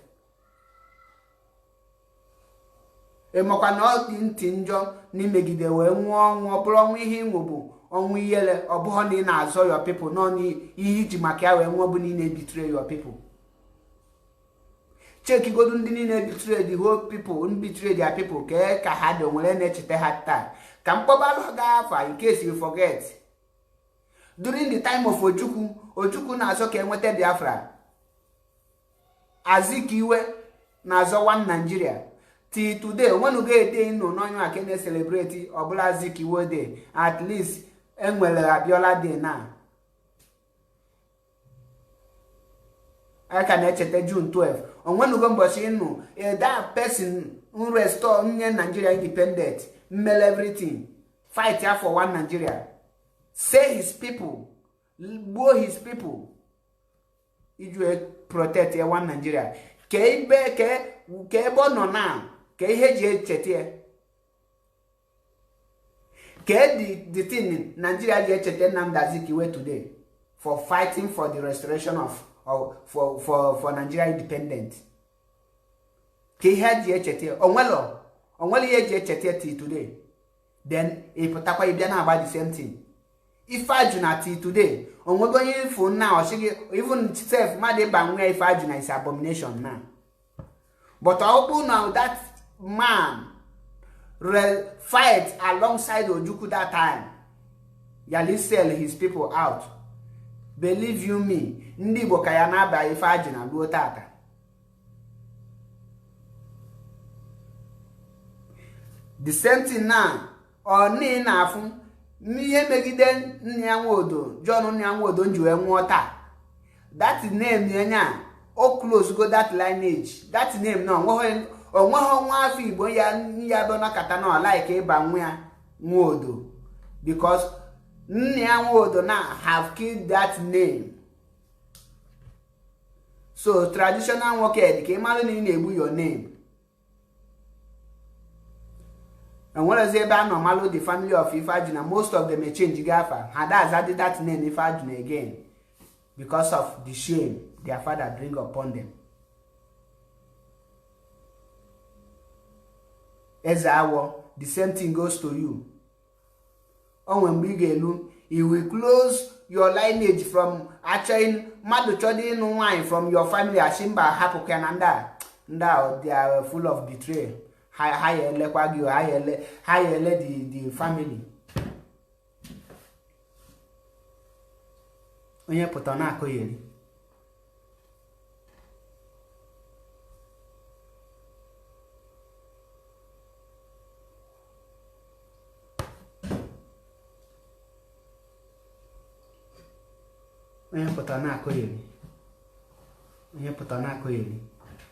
E mokwa no ntinjo ni megide we nwo bro nwo ihe nwobu onwe yele obuho ni na azo your people no ni iji maka we nwo bu ni na betray your people. Check godu ndi ni na betray the whole people, betray their people ka ha de nwere na echete ha taa. Ka mkpobalo ga afa in case you forget. During the time of Ojukwu na azo ka enwete Biafra. Azikiwe na azo one Nigeria. Till today, when you get day no you can celebrate Obula Azikiwe day. At least enwele Abiola day now. I can echete June 12. And when you go mboshi no, that person who restore Nigeria independent, mail everything. Fight here for one Nigeria. Say his people. Bow his people. You protect one Nigeria. Ke no now. Ke heje chete. Ke the thing Nigeria je chete Nnamdi Azikiwe today for fighting for the restoration of for Nigeria independent. Ke heje chete. Onwelo heje chete till today. Then e potakwa ibia na about the same thing. If Ajuna till today, on we going for now, even self made banwe if Ajuna is abomination now. But open now that man fight alongside Ojukwu that time. Yali sell his people out. Believe you me, ndi bokaya na ba if Ajuna do tata. The same thing now. Oni na afun miye megide nyanwodo John nyanwodo njuwe nwota. That name yenya o close go that lineage. That name no onweho nwa afi Igbo ya do na kata no like eba nwa nwodo because Nwanwodo now have killed that name. So traditional nwokedi ka ịmalụ na ị na-egbu your name. And what is ebe a normal the family of Ifeajuna, most of them change gafa. Had added that name Ifeajuna again because of the shame their father bring upon them. Ezawo, the same thing goes to you. When we get you will close your lineage from actually madu chodin wine from your family ashimba hapukananda. Now they are full of betrayal. High the family. Onye pụta na akọ yeri. Onye pụta na akọ yeri. Onye pụta na akọ yeri.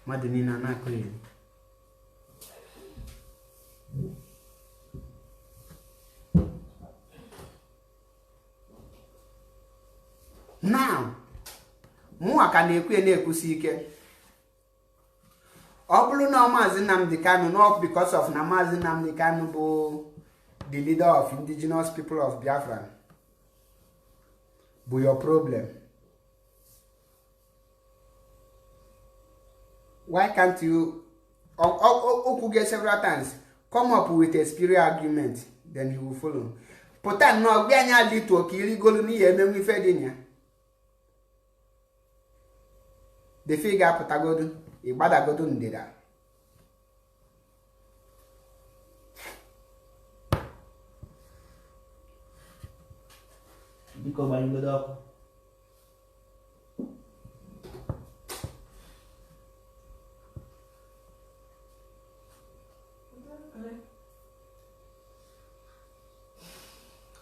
Mmadụ niile na akọ yeri. Now, mụaka na-ekwusi ike. Ọ bụrụ na Maazị Nnamdi Kanu, not because of na Maazị Nnamdi Kanu bụ the leader of indigenous people of Biafra, bụ your problem. Why can't you get several times come up with a superior argument, then you will follow. Pụta nnọọ gbe anya little ka irigolu n'ihe emenwe ife dị nya. The figure apụtagodu, ịgbadagodu ndịda. Biko gbanyụgodo ọkụ.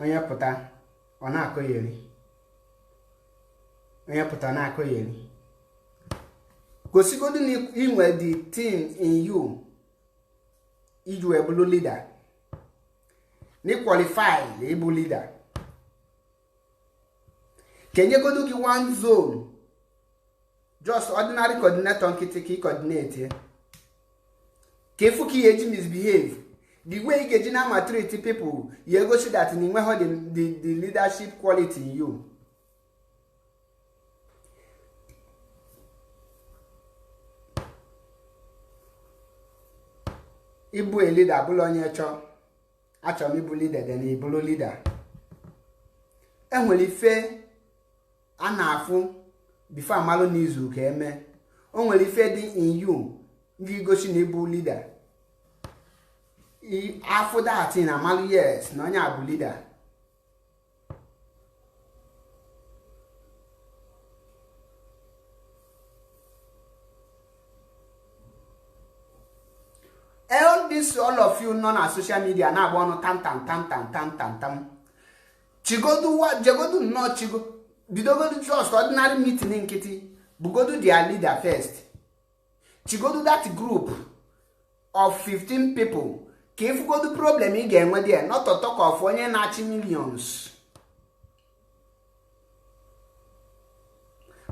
Onye pụta ọ na-akọ yeri. Onye pụta na-akọ yeri. Gosigodu na inwe the thing in you iju ebulu leader. Ni qualify le ebu leader. Kenye godu ki one zone. Just ordinary coordinator nkịtị ka coordinate. Kefu ki eji misbehave. The way you get na treat people, you go see that in the leadership quality in you. Ibu a leader, bull on your chop. Actually, ibu leader, then ibu leader. And when if anafu before malo nizu keme, only fed in you, you go see ibu leader. After that, in a mal years, no nya leader. All of you non on social media now want tam. Chigodu what? Jagodu not chigo. Did go to just ordinary meeting in Kitty, but go to their leader first. Chigodu that group of 15 people. If go the problem again, my dear, not to talk of one nachi millions.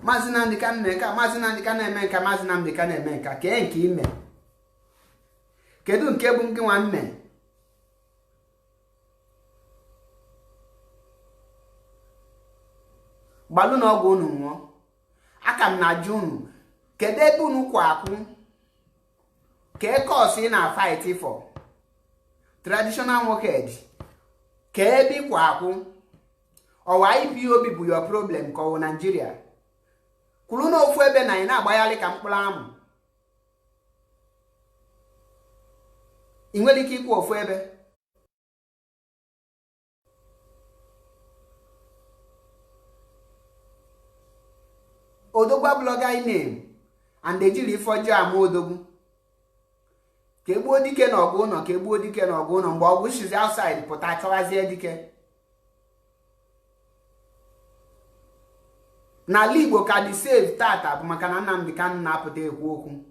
Mazina the can make a mazina the can make a mazina the can make a can't kill me. Kedun kebungi one man. Balloon or go no more. I can not June. Kedebunu kwaku. Ke cause in a fight for. Traditional nwokedi. Kebi kwaku. Or IPOB bụ your problem ko Nigeria. Kulu no ofu ebe na ina agbayali ka mkpụrụ amụ. I nwere ike ikwu ofu ebe. Odogwa blogger name and they jiri ifojo ama odogwu. Kegbuo dike na ọgụ ụnọ kegbuo dike na ọgụ ụnọ mgbe ọgụ shizi outside pụta chọwazie dike. Na Igbo ka dị save tata bụ maka na Nnamdi Kanu na-apụta ekwu okwu.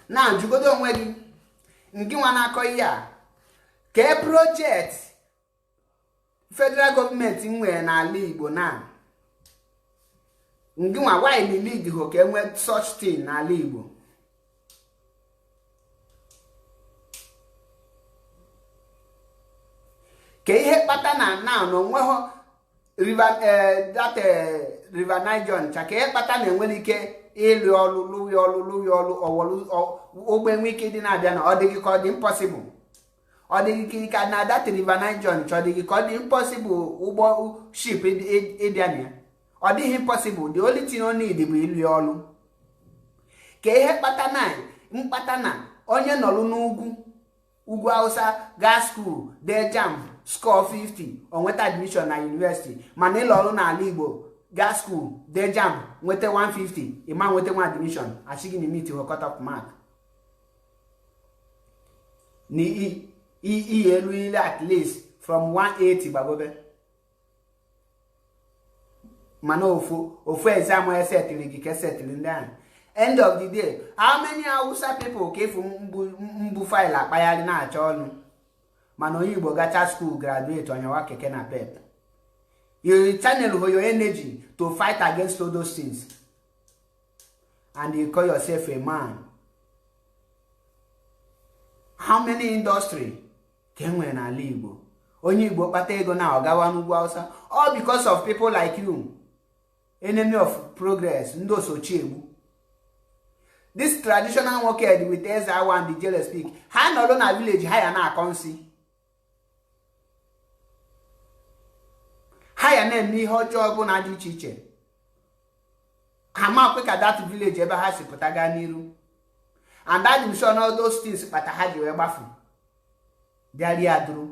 Na jugodo onwe gị nke nwa na-akọ ihe a. Ke project federal government nwere n'ala Igbo na ngịnwa why na lead ho ka enwe such thing n'ala Igbo. Ka ihe kpata na onweghị river Niger ncha ka ihe kpata na enwere ike ịlụ ọlụ ọwọlụ ogbe nwe ike dị na-abịa na ọ dịghị ka ọ dị impossible. Ọ dịghị ka na that river Niger ncha ọ dịghị ka ọ dị impossible ụgbọ ship ịbịa na ya. Ọ dịghị impossible. The only thing on need bụ ịlụ ọlụ. Ka ihe mkpata na onye nọrụ n'ugwu Hausa gaa school dee JAMB score 50 o nweta admission na university, mana ịlụ ọrụ n'ala Igbo gaa school dee JAMB nweta 150 ịma nweta nwa admission achịghị na meet her cut off mark ni elu ile at least from 180 gbagobe. Mana ofu exam e settle gị ka settle ndị ahụ. End of the day, how many Hausa people ka efu mbu file akpagharị na-achọ ọnụ, mana onye Igbo gacha school graduate onyewa keke na pep. You channel your energy to fight against all those things, and you call yourself a man. How many industry ka enwere n'ala Igbo? Onye Igbo kpata ego na ọgawa n'ugwu Hausa, all because of people like you, enemy of progress, ndị osochiegbu. This traditional nwokedi with Ezawa and the jail speak, ha nọrọ na village ha ya na-akọ nsị. Ha ya na-eme ihe ọjọọ bụ na dị iche iche. Ha ma kwe ka that village ebe ha si pụta gaa n'iru. And that is sure all those things kpata ha ji wee gbafu. Bịari adụrụ.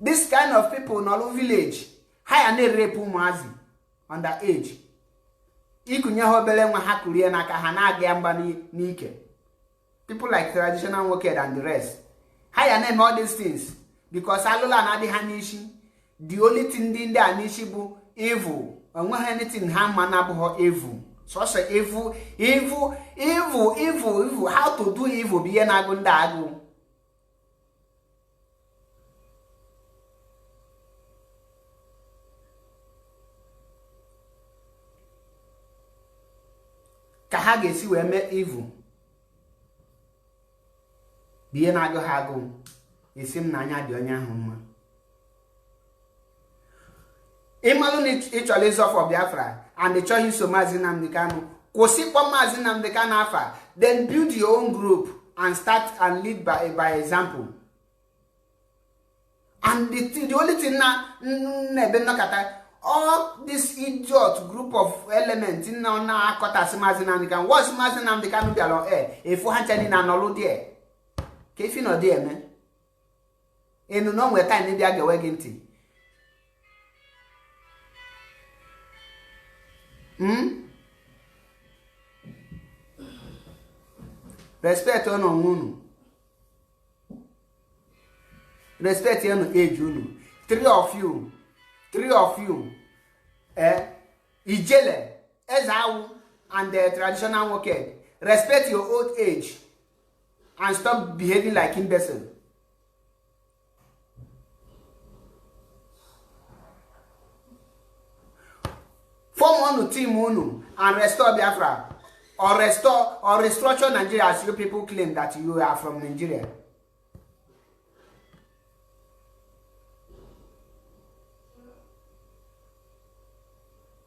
This kind of people in all village, ha ya na-rape ụmụazị under age. Ikunye ha obele nwa ha kurie n'aka ha na-aga ya mgba n'ike. People like traditional nwokedi and the rest. Ha ya na-eme all these things because alụla na-adị ha n'ishi. The only thing ndị a n'ishi bụ evil. Onweghị anything ha ma na-abụghị evil. So evil. How to do evil bụ ihe na-agụ ndị agụ. Ka ha ga-esi wee mee evil biye na-agụ ha agụ, esi m n'anya dị onye ahụ mma. Ịmalụ na ịchọrọ ịzọfọ Biafra and ịchọghị iso Maazị Nnamdi Kanu, kwụsịkpọ Maazị Nnamdi Kanu afa, then build your own group and start and lead by example. And the only thing na-ebe nnọkọta all this idiot group of elements in na akọtasị Maazị Nnamdi Kanu. What's Maazị Nnamdi Kanu bịara efu ha nchani na nọlụ die ka ifi nọ die eme enu no nwe time ndị bịa gewe gị ntị. Respect unu unu, respect unu age unu. Three of you, Ijele, Ezawu, and the traditional nwokedi, respect your old age and stop behaving like imbecile. Form one team unu and restore Biafra, or restructure Nigeria as you people claim that you are from Nigeria.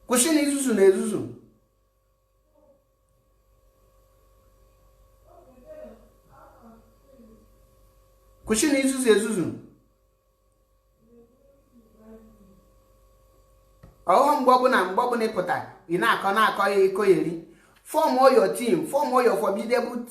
Kushini izuzu na ezuzu. Kushini izuzu ezuzu. Ọhụrụ mgbọbụ na ịpụta ị na-akọ ya iko yeri. Form all your team, form all your formidable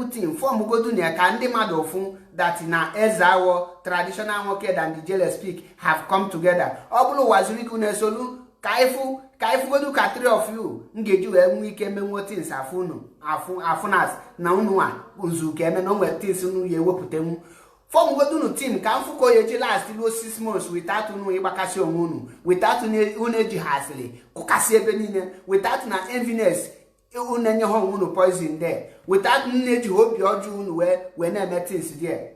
team, form godu na ka ndị mmadụ ofu that na Ezawo, traditional nwokedi and the jail speak have come together. Ọ bụrụ waziriku na esolu ka ifu godu ka three of you ngeji wee nwe ike menwo things afunas na unu a uzu ka eme na nwe things unu ya ewepụtenwu. Form godu nu team ka mfuko ya eji last 6 months without unu ịgbakasị onwe unu, without unu eji hasịrị kụkasị ebe niile, without na enviness unu enye ha unu poison there without nne ji obi ọjọọ unu wee na-eme things there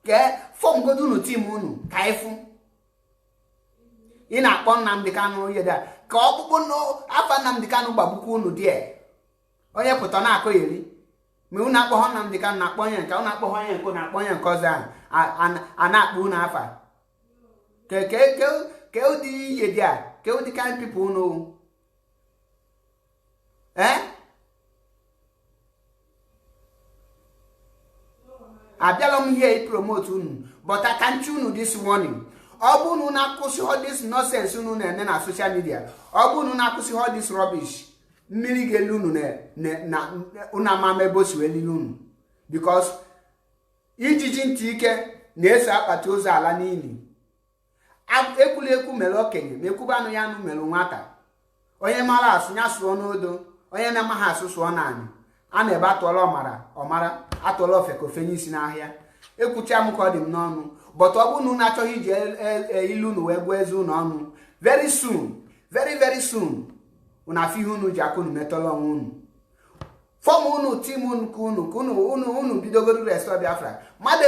ke fọm godo unu team unu ka ifu ị na-akpọ Nnamdi Kanu ihe da ka ọkpụkpụ afa Nnamdi Kanu gbagbukwa unu there onye pụta na-akọ eri ma unu akpọ ha Nnamdi Kanu na-akpọ onye nke unu akpọ ha onye nke na-akpọ onye nke ọzọ a na-akpọ unu afa ke ụdị ihe dị a ke ụdị kind people unu abịala m here promote unu but I can't unu this warning ọ bụ unu na-akwụsị all this nonsense unu na-eme na social media ọ bụ unu na-akwụsị all this rubbish mmiri ga-elu unu na unu ama ebe o si wee lili unu because ijiji ntị ike na-eso akpati ozu ala n'ili ekwula ekwu mere okenye ma ekwuba anụ ya anụ mere nwata onye mara asụ ya sụọ n'odo onye na-amaghị asụ sụọ naanị a na-ebe atụọla ọmara atụọla ofe ka ofe n'isi n'ahịa ekwucha m ka ọ dị m n'ọnụ but ọ bụrụ na unu achọghị iji ilu unu wee gbuo eze unu ọnụ very soon very soon unu afọ ihe unu ji aka unu metọrọ onwe unu fọm unu tim unu ka unu bidogoro restọ Biafra mmadụ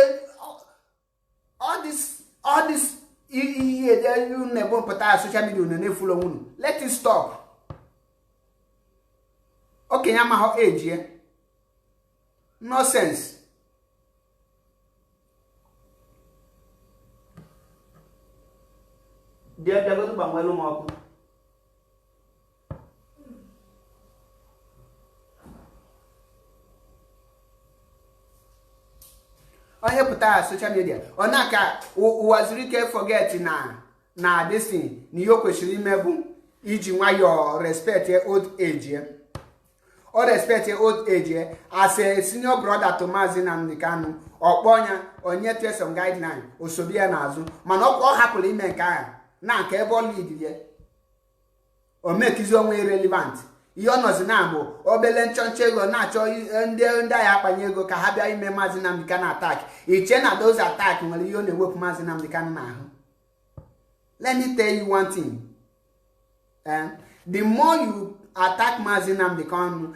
all this ihe unu na-ebupụta ya social media unu na-efulu onwe unu let it stop okenye amaghị ejie nonsense bịagodu gbanwelu m ọkụ onye pụtara social media ọ na-aka ụwa zuru ike forget na destiny na ihe o kwesịrị ime bụ iji nwayọọ respect old age o respect old age as a senior brother to Maazị Nnamdi Kanu ọkpọnya onye tie some guideline osobi ya n'azụ mana ọ hapụrụ ime nke ahụ na nke ebe ọ lead ya o mekizi onwe irrelevant ihe ọ nọzi na bụ obele nchọnchọ ego na-achọ ndị agha akpanye ego ka ha bịa ime Maazị Nnamdi Kanu attack iche na those attack nwere ihe ọ na-ewepụ Maazị Nnamdi Kanu n'ahụ. Let me tell you one thing, the more you attack Maazị Nnamdi Kanu,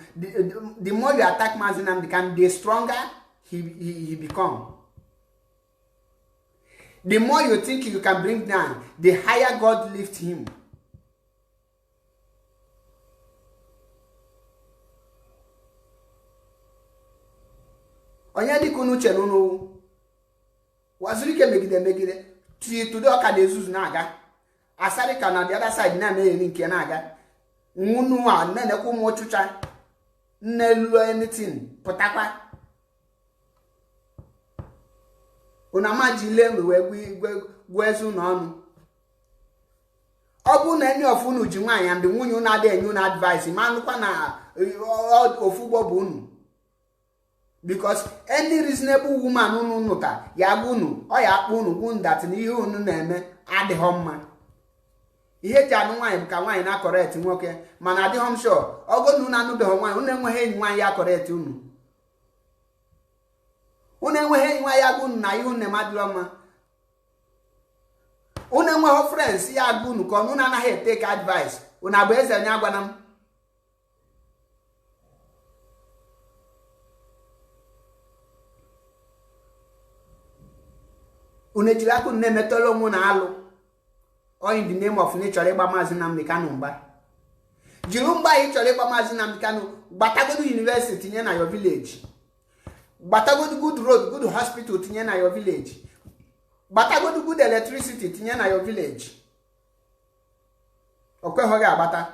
the more you attack Maazị Nnamdi Kanu, the stronger he become. The more you think you can bring down, the higher God lift him. Onye dịka unu chere unu waziri ike megide today ọ ka na-ezuzu na-aga asarị ka na the other side na-eme nke na-aga nwunu a na-enekwa ụmụ ọchụcha nnelu anything pụtakwa unu amaji ile mgbe wee gwa ezu n'ọnụ. Ọ bụ na enyi of unu ji nwaanyị and nwunye unu adịghị enye unu advice ma nụkwa na ofugbo bụ unu, because any reasonable woman unu nụta ya gwa unu ọ ya akpọ unu gwu that na ihe unu na-eme adịghị mma. Ihe ji anụ nwaanyị bụ ka nwaanyị na correct nwoke mana adịghị m sure ọgụ na unu anụbeghị nwaanyị unu enweghị enyi nwaanyị ya correct unu. Unu enweghị enyi nwaanyị ya gwa unu na ihe unu na-eme adịghị mma. Unu enweghị friends ya gwa unu ka unu anaghị etake advice. Unu abụ eze onye agwana m. Unu ejiri aka unu na-emetọrọ onwe na alụ in the name of nature ịgba Maazị Nnamdi Kanu mgba. Jiri mgba ị chọrọ ịgba Maazị Nnamdi Kanu gbatagodu university tinye na your village, gbatagodu good road, good hospital tinye na your village, gbatagodu good electricity tinye na your village. Okweghị agbata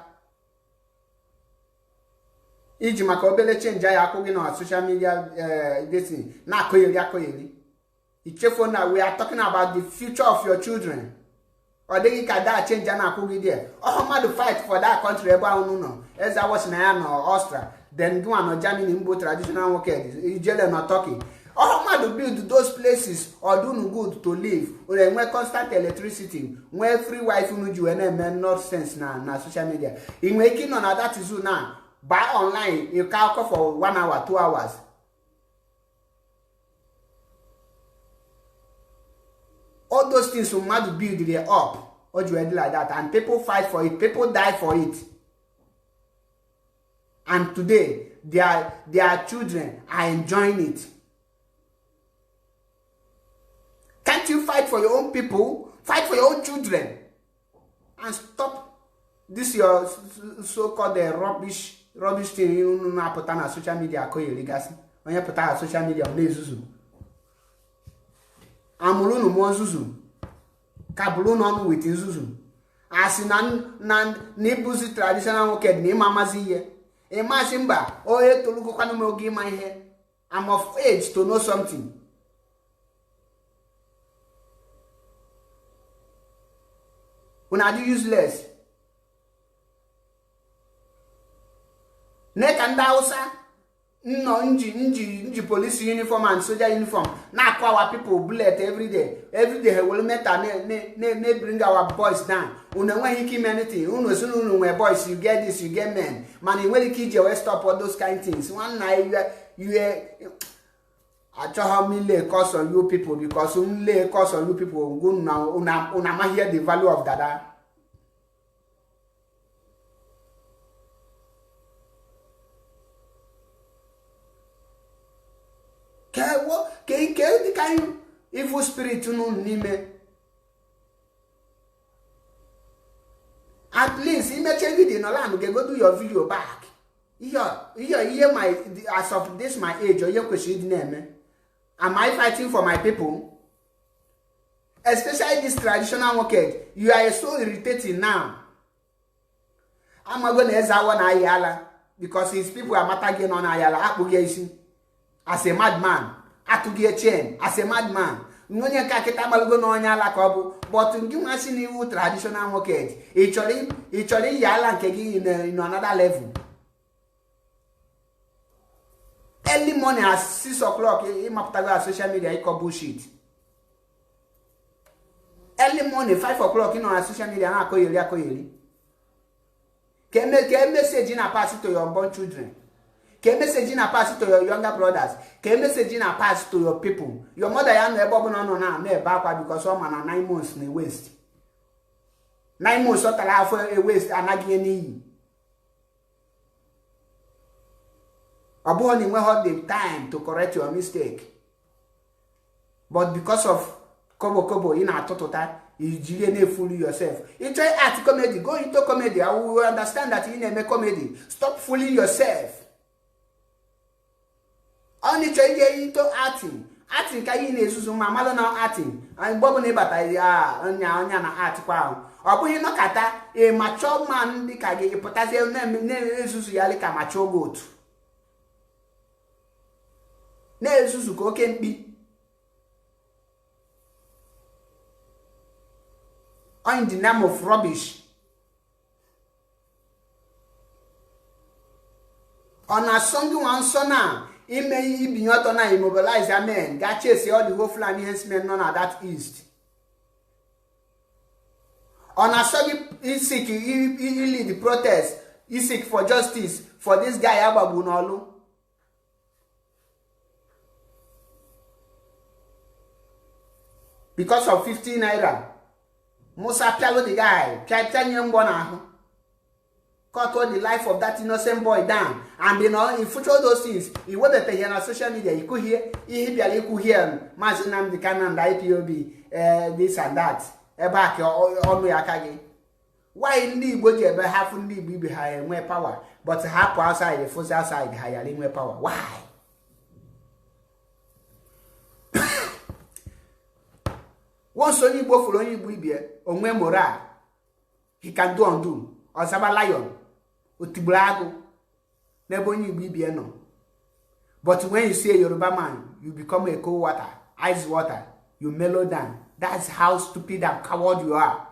iji maka obele change ya akwụ gị na social media destiny na akọgheri. Ichefu na we are talking about the future of your children. Or they can that change and akwụghị there. Oh mmadụ fight for that country ebe ahụ nọ. Eza was na ya na Austria, then go on Germany mbo traditional nwokedi, ijele na Turkey. Oh mmadụ build those places or do good to live. Or enwe constant electricity, nwee free wifi unu ji wee eme nonsense na social media. Inwe ike nọ na that is now. Buy online, you can call for 1 hour, 2 hours. All those things will mad build they up or you like that, and people fight for it, people die for it. and today their children are enjoying it. Can't you fight for your own people? Fight for your own children and stop this your so-called rubbish thing you na-apụta na social media akọgheri gasị. Onye pụta na social media na-ezuzu amụrụ unu mụọ nzuzu ka bụrụ n'ọnụ wit nzuzu asị na ịbụzi traditional nwoke na ịma amazi ihe ịmasị mba onye tolugokwanụ m oge ịma ihe. I'm of age to know something. When I do useless Nek and Hausa no nji police uniform and soldier uniform na our people bullet every day will matter ne bring our boys down. Una when he keep anything uno soon uno where boys you get this you get men man when you kid you stop all those kind of things. One night you I tell how me lay cost on you people because lay cost on you people una hear the value of dada. The kind of evil spirit nime. At least you may change it in a land, go do your video back. Here my as of this my age or your question name. Am I fighting for my people? Especially this traditional market. You are so irritating now. I'm not gonna one ayala because his people are mataging on ayala. As a madman. Atugie chain as a madman. Ngonye ka kita malgo no nya la ko bu but ngi machine wu traditional market. Actually yala nke gi in another level. Early morning at 6 o'clock in maptago social media e ko bullshit. Early morning 5 o'clock in on social media na akoyeri. Ke message na pass to your unborn children. Can message na pass to your younger brothers? Can message na pass to your people? Your mother ya no ebo no na me backward because some man 9 months na waste. 9 months so tala for a waste anagi ni. Abu ni we have the time to correct your mistake. But because of kobo in a totota, you really fool yourself. You try art comedy, go into comedy. I will understand that you make comedy. Stop fooling yourself. Only try into acting. Acting ka yin esusu ma malo na acting. An bobo ne bata ya onya na art kwa. Obuhi no kata a mature man di ka ge potassium na esusu ya le ka mature goat. Na esusu ko kempi. In the name of rubbish. On a song one son now. He may be not on a immobilize a man. That chase all the whole flying men none at that east. On a soggy he seek he lead the protest. He seek for justice for this guy Ababunolu. Because of 15 naira. Musa Pialo the guy, Captain Yambona. Cut all the life of that innocent boy down. And you know, in future those things, he would be paying on social media. You could hear, he could hear, Mazinam the Canon, the IPOB, this and that. Back on me akagi. Why in the body ever half in the be higher more power, but half outside the force outside higher more power? Why? Once only go for only Bibia, on where moral, he can do undo, or Saba Lion. Utiblago, never you be no. But when you say Yoruba man, you become a cold water, ice water, you mellow down. That's how stupid and coward you are.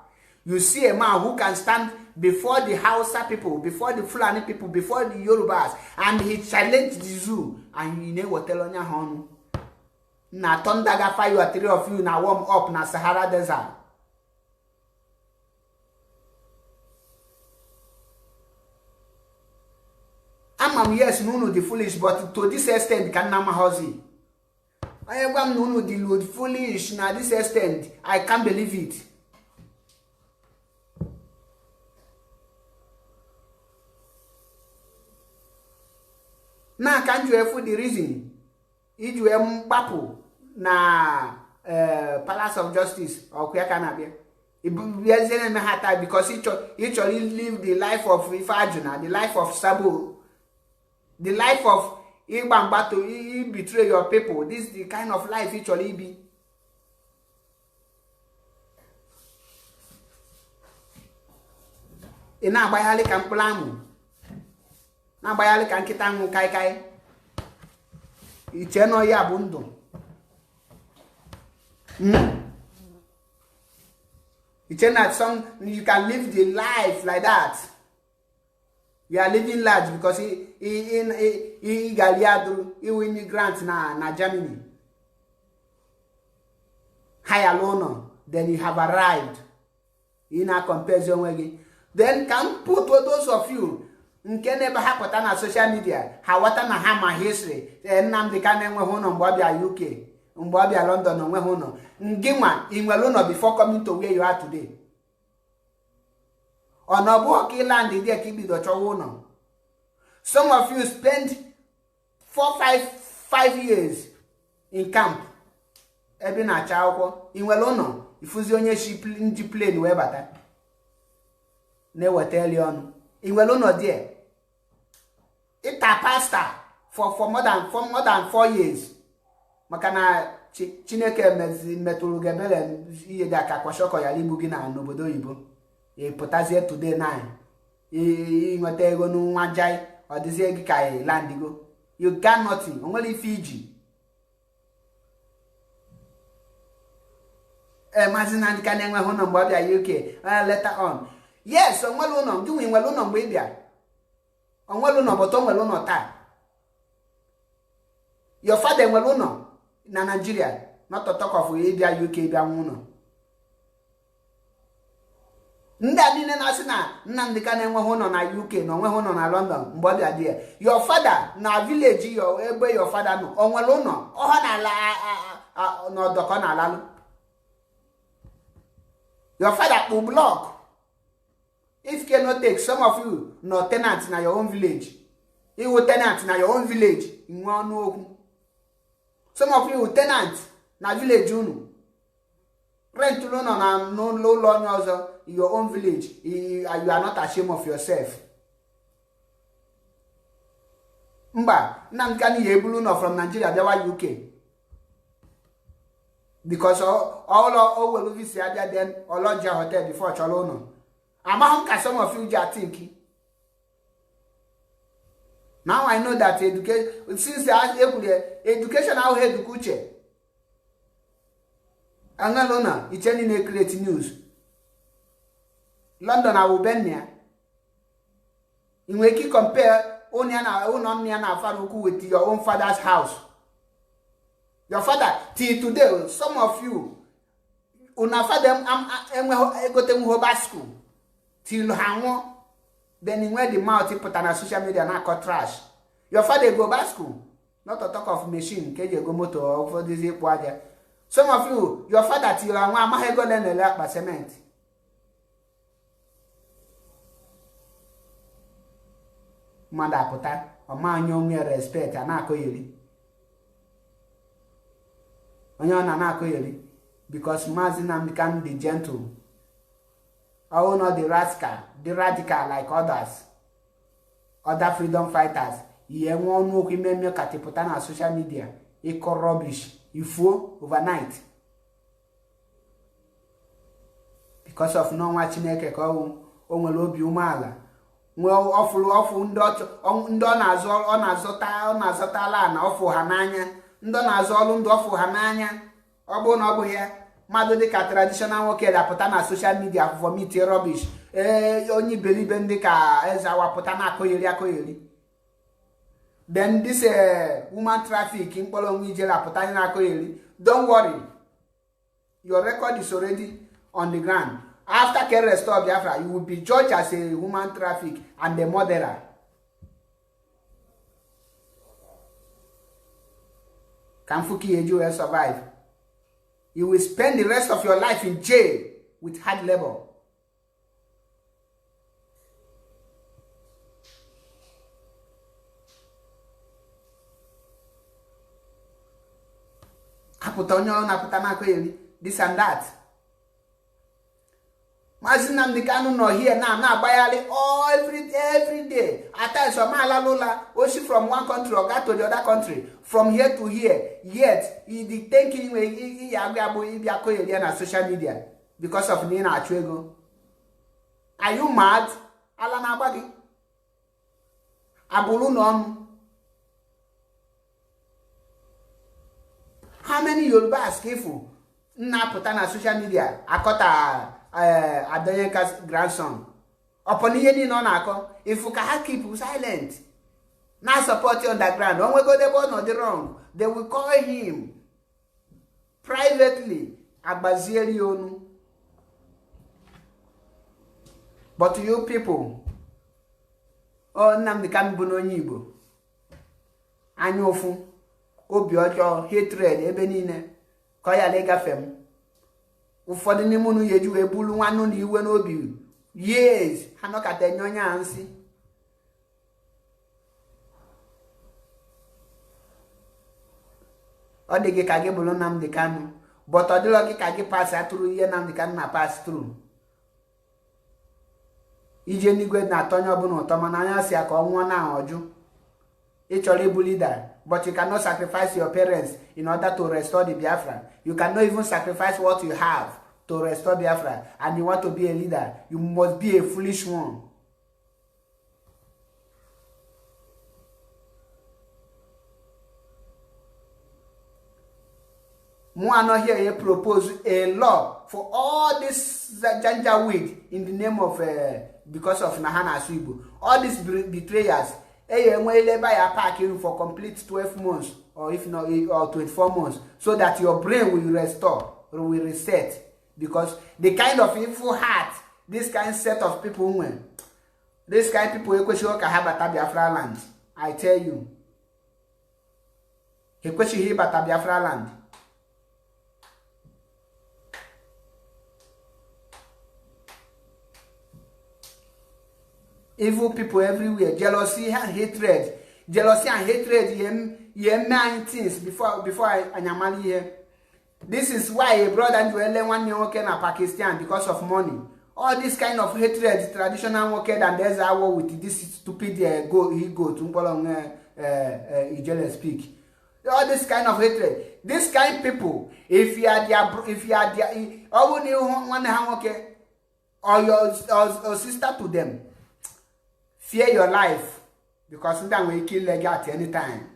You see a man who can stand before the Hausa people, before the Fulani people, before the Yorubas, and he challenged the zoo, and you know what tell on your horn. Na Tondaga fire 3 of you now warm up na Sahara Desert. I'm yes, no, the foolish, but to this extent, can nama housey. I am no, the foolish, now this extent, I can't believe it. na ka nju efu the reason iju mgbapụ na Palace of Justice or kwa ka na bịa ibiazie na ha taa because he live the life of Ifeajuna, the life of Sabo, the life of Igbambato, he betray your people. This is the kind of life he be. Ị na-agbaghalị ka mkpụrụ amụ, na-agbaghalị ka nkịta nwụ kaikai. Iche no ya bụ ndụ. Iche na you can live the life like that. You are living large because he galiadu, he win immigrant na Germany. High alone, then you have arrived. In a comparison again. Then can put those of you nke never happen na social media. How what na hammer history. Nnamdi Kanu enwe hono mgbabia UK, mgbabia London onwe hono. Ngima inwelono before coming to where you are today. Onobu land there ki bido chowo no. Some of you spend 5 years in camp. Ebe na acha akwụkwọ inwelono ifuzi onye nji plane wee bata. Na weteli ọnụ. Inwelono there. Ita pasta for more than 4 years. Maka na Chineke metụrụ gebele ihe dị aka kwashọkọ ya ligbu gị na n'obodo oyibo. Pụtazie today 9. Nweta ego n'nwa jai ọ dịzie gị ka landigo. You got nothing. Onwere Fiji. Maazị Nnamdi Kanu enwe hụ na mgbe ọ bịa UK. Later on. Yes, onwere ụlọ. Gị nwere ụlọ mgbe ị bịa. Onwere ụlọ but onwere ụlọ taa. Your father nwere ụlọ na Nigeria. Not to talk of ịbịa UK bịa nwa ụlọ. Ndị a niile na-asị na Nnamdi Kanu enweghị ụlọ na UK na onweghị ụlọ na London mgbe ọ bịa dị ya. Your father na village ebe your father nọ o nwere ụlọ ọha na-ala n'ọdọkọ na-alalụ. Your father kpụ block. If you cannot take, some of you no tenants na your own village. You will tenant na your own village. Some of you tenants na village unu. Rent loan on no loan also in your own village. You are not ashamed of yourself. Mba, Nnamdi Kanu yebulu from Nigeria bịawa UK. Because all will visit then all hotel before cholono. Among some of you are thinking. Now I know that education, since education out here to kuche. Angalona, it's any create news. London I will bend there. In which you compare only an faruku with your own father's house. Your father, till today, some of you, una father, I go to school. Till hango, then in where the mouth put on social media and cut trash. Your father go back school, not to talk of machine, you go motor or for this water. Some of you, your father till I go learn a lot by cement. Manda puta, or man young respect and akoyeli. Because Mazina become the gentle. I will not the radical like others. Other freedom fighters. You won't know women make on social media. You call rubbish. You fool overnight. Because of no watching a call on lobi umala. Well, awful ndonazol on azota lan awful hananya. Ndonazol awful hananya. Obo here. Mado de ka traditional nwokedi apụta na social media for me te rubbish. Onye believe ndị ka eza wapụta na akoyeri. Then this woman traffic mkpọrọ onwe ijere apụta na akoyeri. Don't worry. Your record is already on the ground. After Ken restore Biafra, you will be judged as a woman traffic and a murderer. Can Fuki Eju survive? You will spend the rest of your life in jail with hard labor. apụta onye ọ na-apụta n'aka eri this and that. Maazị Nnamdi Kanu nọ here na-agbagharị every day. At times ọmala lụla oshi from one country or go to the other country, from here to here, yet the thinking ya agụ ịbịa kọ eri na social media because of na ị na-achụ ego. Are you mad? Ala na-agba gị abụrụ n'ọnụ. How many Yorubas ka ịfụ na-apụta na social media akọta Adanyenka's grandson upon ihe niile ọ na-akọ? Ifu ka ha keep silent na support underground. Onwego debe ọnọdụ wrong, they will call him privately agbazieri onu. But you people, Nnamdi Kanu bụ n'onye Igbo, anya ụfụ, obi ọjọọ, hatred ebe niile ka ọ ya legafe m. Ụfọdụ n'ime unu ya eji wee bulu nwannu na iwe n'obi years ha nọkata enye onye a nsị. Ọ dị gị ka gị bụrụ Nnamdi Kanu, but ọ dịrọ gị ka gị pass atụrụ ihe Nnamdi Kanu na pass through. Ije n'igwe na-atọ onye ọbụla ụtọ, mana anya si ya ka ọ nwụọ na ọjụ. Ị chọrọ ịbụ leader, but you cannot sacrifice your parents in order to restore the Biafra. You cannot even sacrifice what you have to restore Biafra, and you want to be a leader. You must be a foolish one. Muano here he propose a law for all this janjaweed in the name of because of Nahana Suibu. All these betrayers. Labor your parking for complete 12 months or if not or 24 months, so that your brain will restore or will reset. Because the kind of evil heart this kind set of people this kind of people can have at Biafra land. I tell you. He question here at Biafra land. Evil people everywhere, jealousy and hatred. Jealousy and hatred, you many things before I am here. This is why a brother and one year working in Pakistan because of money. All this kind of hatred, traditional working, and there's our with this stupid go to Ijele speak. All this kind of hatred. This kind of people, if you are their or your sister to them, fear your life, because sometimes we kill leg at any time.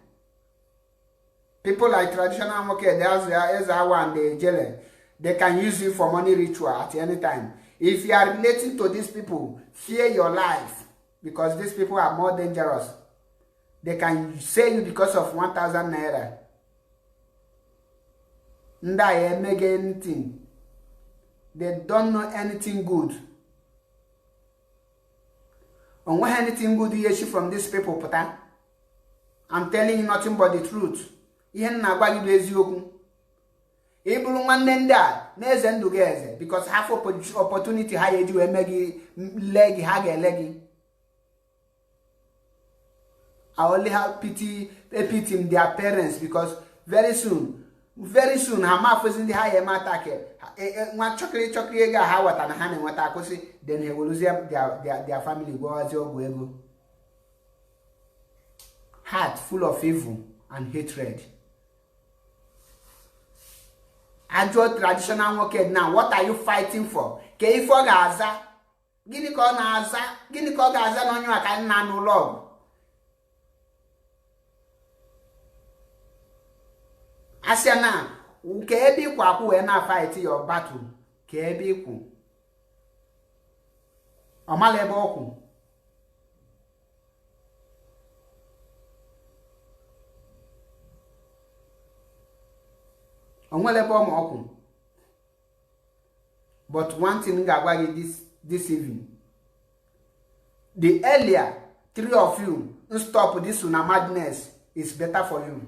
People like traditional workers, there's one they jail. They can use you for money ritual at any time. If you are relating to these people, fear your life, because these people are more dangerous. They can sell you because of 1,000 naira. Nda make anything. They don't know anything good. On what anything good you see from these people, Pata? I'm telling you nothing but the truth. Ihen na gwa gị eziokwu. Ibulu nwanne ndị a na-eze ndụ gị eze, because half opportunity ha eji wee mee gị leg ha ga-ele gị. I only have pity their parents, because very soon ha ma fozi ndị ha ya eme attack nwa chokiri ego ha wata na ha na-enweta akwụsị, then he will lose their family gwazi ọgwụ ego. Heart full of evil and hatred. Ajọ traditional worker now, what are you fighting for? Ke ifo ga-aza? Gịnị ka ọ na-aza? Gịnị ka ọ ga-aza n'onye aka nna n'ụlọ ọgwụ? Asịa na nke ebe ikwu akwụ wee na fight your battle, ka ebe ikwu ọmala ebe ọkwụ. Onwele ebe ọma ọkwụ. But one thing ga-agwa gị this evening, the earlier three of you stop this una madness is better for you.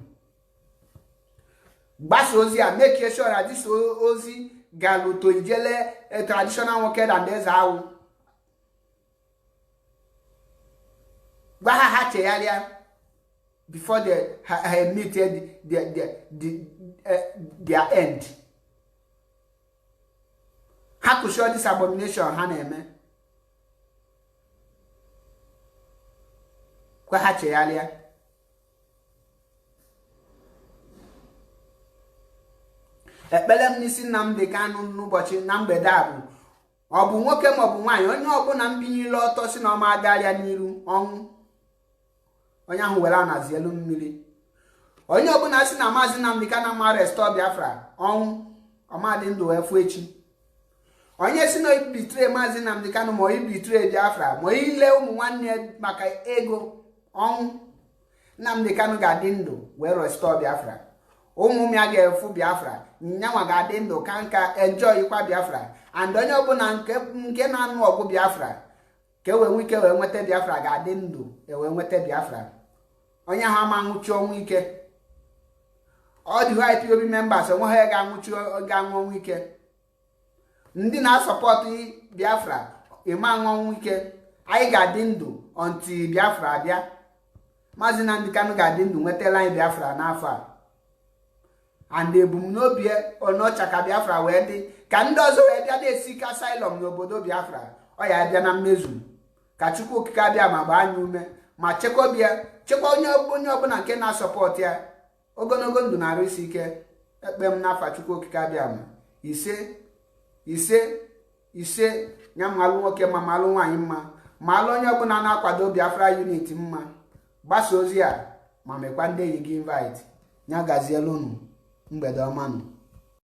Gbasa ozi a, make sure that this ozi galu to ijele traditional worker and there's how. Gwa ha chegharịa before they meet their end. Ha kwụsị all this abomination ha na-eme. Kwa ha chegharịa. Ekpere m n'isi Nnamdi Kanu n'ụbọchị na mgbede a bụ ọ bụ nwoke ma ọ bụ nwaanyị onye ọbụla mbinyere ọtọ si na ọma agarịa n'iru ọnwụ, onye ahụ were anazi elu mmiri. Onye ọbụla si na Maazị Nnamdi Kanu ma restore Biafra ọnwụ, ọmadị ndụ wee fụ echi. Onye si na ibitre Maazị Nnamdi Kanu ma ibitre Biafra ma ile ụmụ nwanne maka ego ọnwụ, Nnamdi Kanu ga-adị ndụ wee restore Biafra. Ụmụ m ya ga-efu Biafra, nyanwa ga-adị ndụ ka nka enjoy kwa Biafra. And onye ọbụla nke na-anụ ọgụ Biafra ka e wee nwee ike wee nweta Biafra ga-adị ndụ wee nweta Biafra. Onye ahụ ama nwụchi ọnwụ ike. All the IPOB members onwe ha ga-anwụchi ga-anwụ ọnwụ ike. Ndị na-asọpọtụ Biafra ịma anwụ ọnwụ ike. Anyị ga-adị ndụ until Biafra abịa. Maazị Nnamdi Kanu ga-adị ndụ nwetala anyị Biafra n'afọ a. And ebumnobi ọnọcha ka Biafra wee dị ka ndị ọzọ wee bịa na-esi ka asylum n'obodo Biafra. Ọ ya bịa na mmezu ka Chukwu okike abịa ma gbaa anyị ume ma chekwa onye ọbụla nke na-asọpọtụ ya ogologo ndụ na arụ isi ike. Ekpe m n'afa Chukwu okike abịa ma ise nya malụ nwoke ma malụ nwaanyị mma malụ onye ọbụla na-akwado Biafra unit mma. Gbasa ozi a ma mekwa ndị enyi gị invite. Nya gazielu unu mgbede ọma nụ.